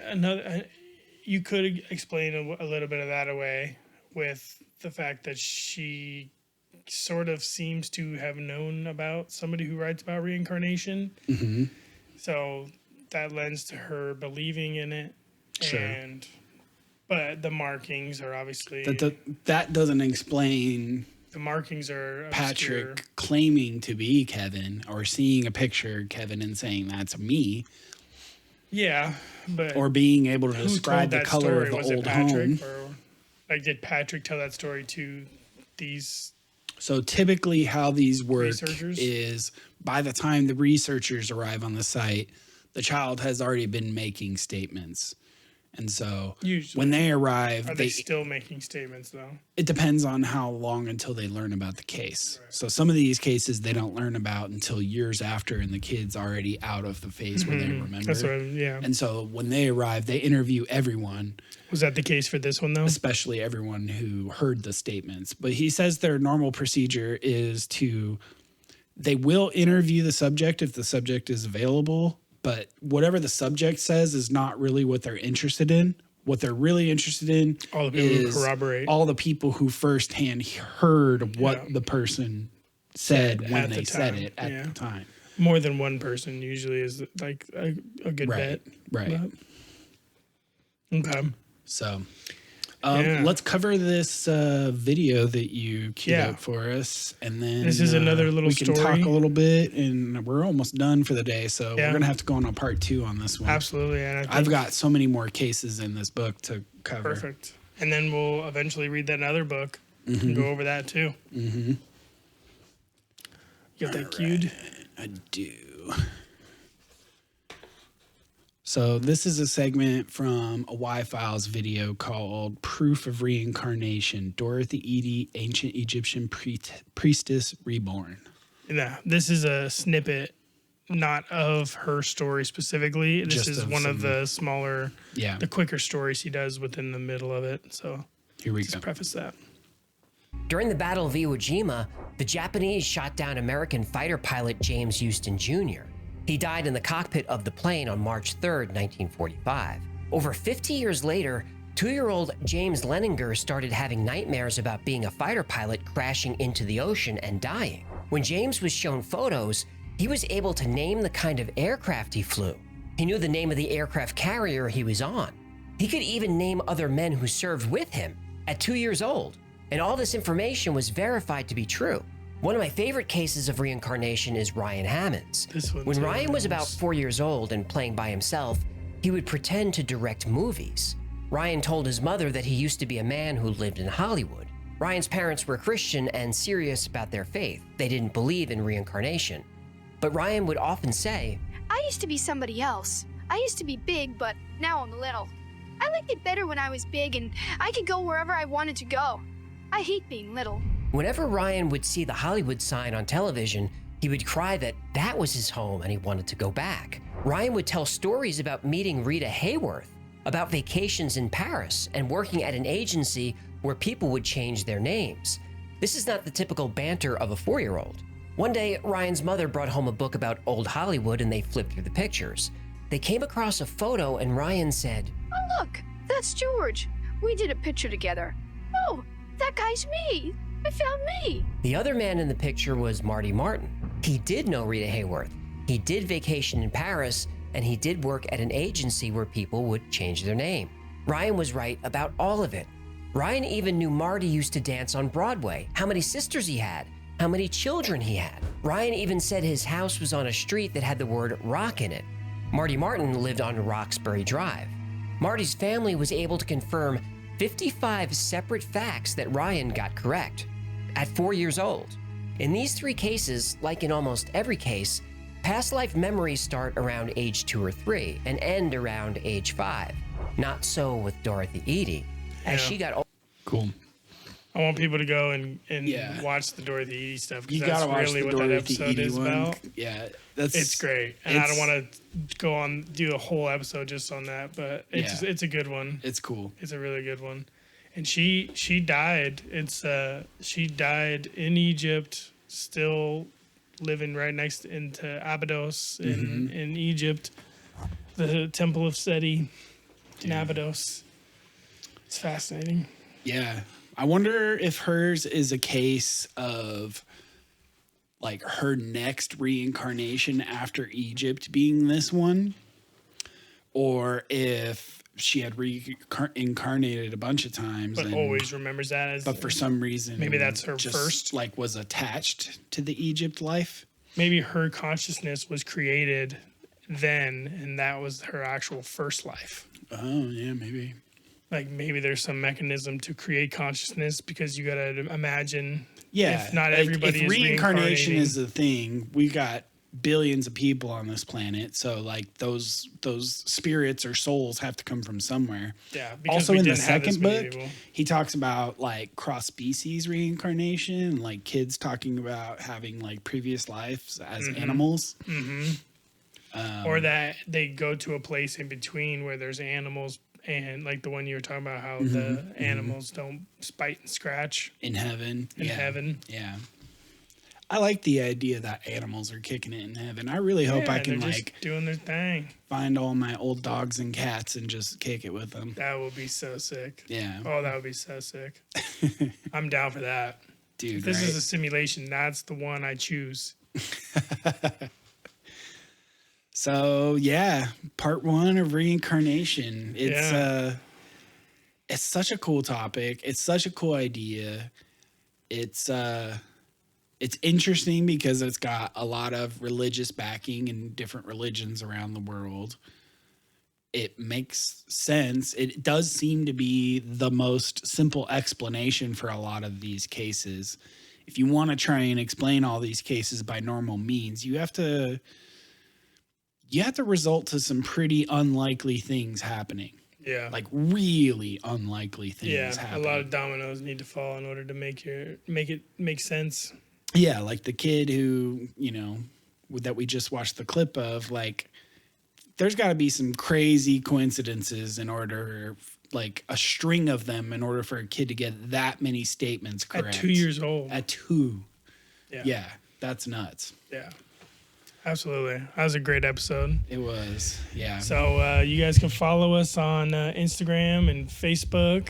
you could explain a little bit of that away with the fact that she sort of seems to have known about somebody who writes about reincarnation. Mm-hmm. So that lends to her believing in it. Sure. But the markings are obviously... That doesn't explain... The markings are Patrick obscure. claiming to be Kevin or seeing a picture of Kevin and saying that's me. Yeah, but... Or being able to who describe told the that color story? of the Was it old Patrick, home. Or, like, did Patrick tell that story to these... So typically how these work researchers? is by the time the researchers arrive on the site, the child has already been making statements. And so Usually. when they arrive, Are they still making statements, though? it depends on how long until they learn about the case. Right. So some of these cases they don't learn about until years after, and the kid's already out of the phase where they remember. That's what, yeah. And so when they arrive, they interview everyone. Was that the case for this one, though? Especially everyone who heard the statements. But he says their normal procedure is they will interview the subject if the subject is available, but whatever the subject says is not really what they're interested in. What they're really interested in all the people is who corroborate. All the people who firsthand heard what the person said when they said it at the time. More than one person usually is like a good bet. Right. Okay. So let's cover this video that you queued up for us, and then this is another little story. We can talk a little bit, and we're almost done for the day, so we're gonna have to go on a part 2 on this one. Absolutely, and I've got so many more cases in this book to cover. Perfect, and then we'll eventually read that other book and go over that too. Mm-hmm. You got that queued? I do. So this is a segment from a Y-Files video called Proof of Reincarnation, Dorothy Eady, Ancient Egyptian Priestess Reborn. Yeah, this is a snippet, not of her story specifically. This is one of the smaller, the quicker stories he does within the middle of it. So here we go. Preface that. During the Battle of Iwo Jima, the Japanese shot down American fighter pilot James Houston Jr. He died in the cockpit of the plane on March 3, 1945. Over 50 years later, 2-year-old James Leninger started having nightmares about being a fighter pilot crashing into the ocean and dying. When James was shown photos, he was able to name the kind of aircraft he flew. He knew the name of the aircraft carrier he was on. He could even name other men who served with him at 2 years old. And all this information was verified to be true. One of my favorite cases of reincarnation is Ryan Hammond's. When Ryan was about 4 years old and playing by himself, he would pretend to direct movies. Ryan told his mother that he used to be a man who lived in Hollywood. Ryan's parents were Christian and serious about their faith. They didn't believe in reincarnation. But Ryan would often say, I used to be somebody else. I used to be big, but now I'm little. I liked it better when I was big and I could go wherever I wanted to go. I hate being little. Whenever Ryan would see the Hollywood sign on television, he would cry that was his home and he wanted to go back. Ryan would tell stories about meeting Rita Hayworth, about vacations in Paris, and working at an agency where people would change their names. This is not the typical banter of a 4-year-old. One day, Ryan's mother brought home a book about old Hollywood and they flipped through the pictures. They came across a photo and Ryan said, "Oh, look, that's George. We did a picture together. Oh, that guy's me. I found me." The other man in the picture was Marty Martin. He did know Rita Hayworth. He did vacation in Paris, and he did work at an agency where people would change their name. Ryan was right about all of it. Ryan even knew Marty used to dance on Broadway, how many sisters he had, how many children he had. Ryan even said his house was on a street that had the word Rock in it. Marty Martin lived on Roxbury Drive. Marty's family was able to confirm 55 separate facts that Ryan got correct at 4 years old. In these 3 cases, like in almost every case, past life memories start around age 2 or 3 and end around age 5. Not so with Dorothy Eady. As she got older. Cool. I want people to go and Yeah. watch the Dorothy Eady stuff. 'Cause You that's gotta watch really the what that Dorothy episode Eady is one. about. Yeah, that's It's great, and I don't it's- want to go on do a whole episode just on that, but it's a good one. It's cool. It's a really good one, and she died. She died in Egypt, still living right next into Abydos in Egypt, the Temple of Seti in Abydos. It's fascinating. Yeah. I wonder if hers is a case of like her next reincarnation after Egypt being this one, or if she had reincarnated a bunch of times, But always remembers that as. but for some reason, Maybe that's her just, first. like was attached to the Egypt life. Maybe her consciousness was created then, and that was her actual first life. Oh yeah, maybe. Like maybe there's some mechanism to create consciousness, because you gotta imagine. Yeah, If not like, everybody if is reincarnation reincarnating. is the thing, we got billions of people on this planet, so like those spirits or souls have to come from somewhere. Yeah. Because Also we in the didn't have this second many book, people. he talks about like cross species reincarnation, like kids talking about having like previous lives as animals. Or that they go to a place in between where there's animals, and like the one you were talking about, how the animals don't bite and scratch In heaven. in heaven. Yeah. I like the idea that animals are kicking it in heaven. I really hope I Yeah, can they're like just doing their thing. find all my old dogs and cats and just kick it with them. That would be so sick. Yeah. Oh, that would be so sick. I'm down for that. Dude, If this right? is a simulation, that's the one I choose. So yeah, part 1 of reincarnation. It's such a cool topic. It's such a cool idea. It's interesting because it's got a lot of religious backing in different religions around the world. It makes sense. It does seem to be the most simple explanation for a lot of these cases. If you want to try and explain all these cases by normal means, you have to result to some pretty unlikely things happening. Yeah. Like really unlikely things Yeah. happening. A lot of dominoes need to fall in order to make it make sense. Yeah, like the kid who, that we just watched the clip of, like there's got to be some crazy coincidences in order, like a string of them, in order for a kid to get that many statements correct. At 2 years old. At 2. Yeah. Yeah, that's nuts. Yeah. Absolutely. That was a great episode. It was, yeah. So you guys can follow us on Instagram and Facebook.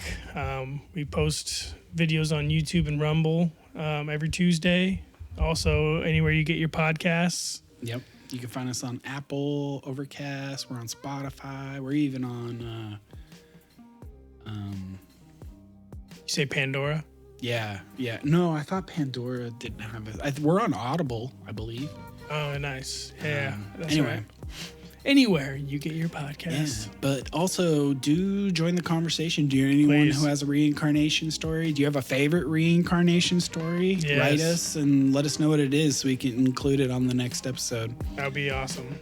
We post videos on YouTube and Rumble every Tuesday. Also, anywhere you get your podcasts. Yep. You can find us on Apple, Overcast. We're on Spotify. We're even on, You say Pandora? yeah. No, I thought Pandora didn't have it. We're on Audible, I believe. Oh, nice. Yeah. That's anyway. right. Anywhere you get your Yeah, podcasts. but also do join the conversation. Do you know anyone Please. who has a reincarnation story? Do you have a favorite reincarnation story? Yes. Write us and let us know what it is so we can include it on the next episode. That would be awesome.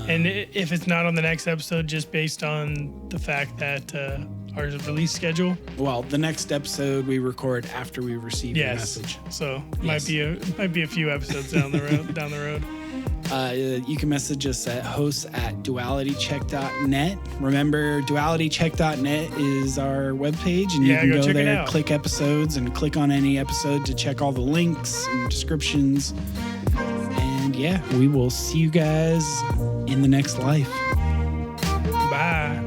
And if it's not on the next episode, just based on the fact that our release schedule. Well, the next episode we record after we receive your Yes. message. So Yes. might be a few episodes down the road. You can message us at hosts@dualitycheck.net. Remember, dualitycheck.net is our webpage, and you Yeah, can go go check it there, out. click episodes, and click on any episode to check all the links and descriptions. And yeah, we will see you guys in the next life. Bye.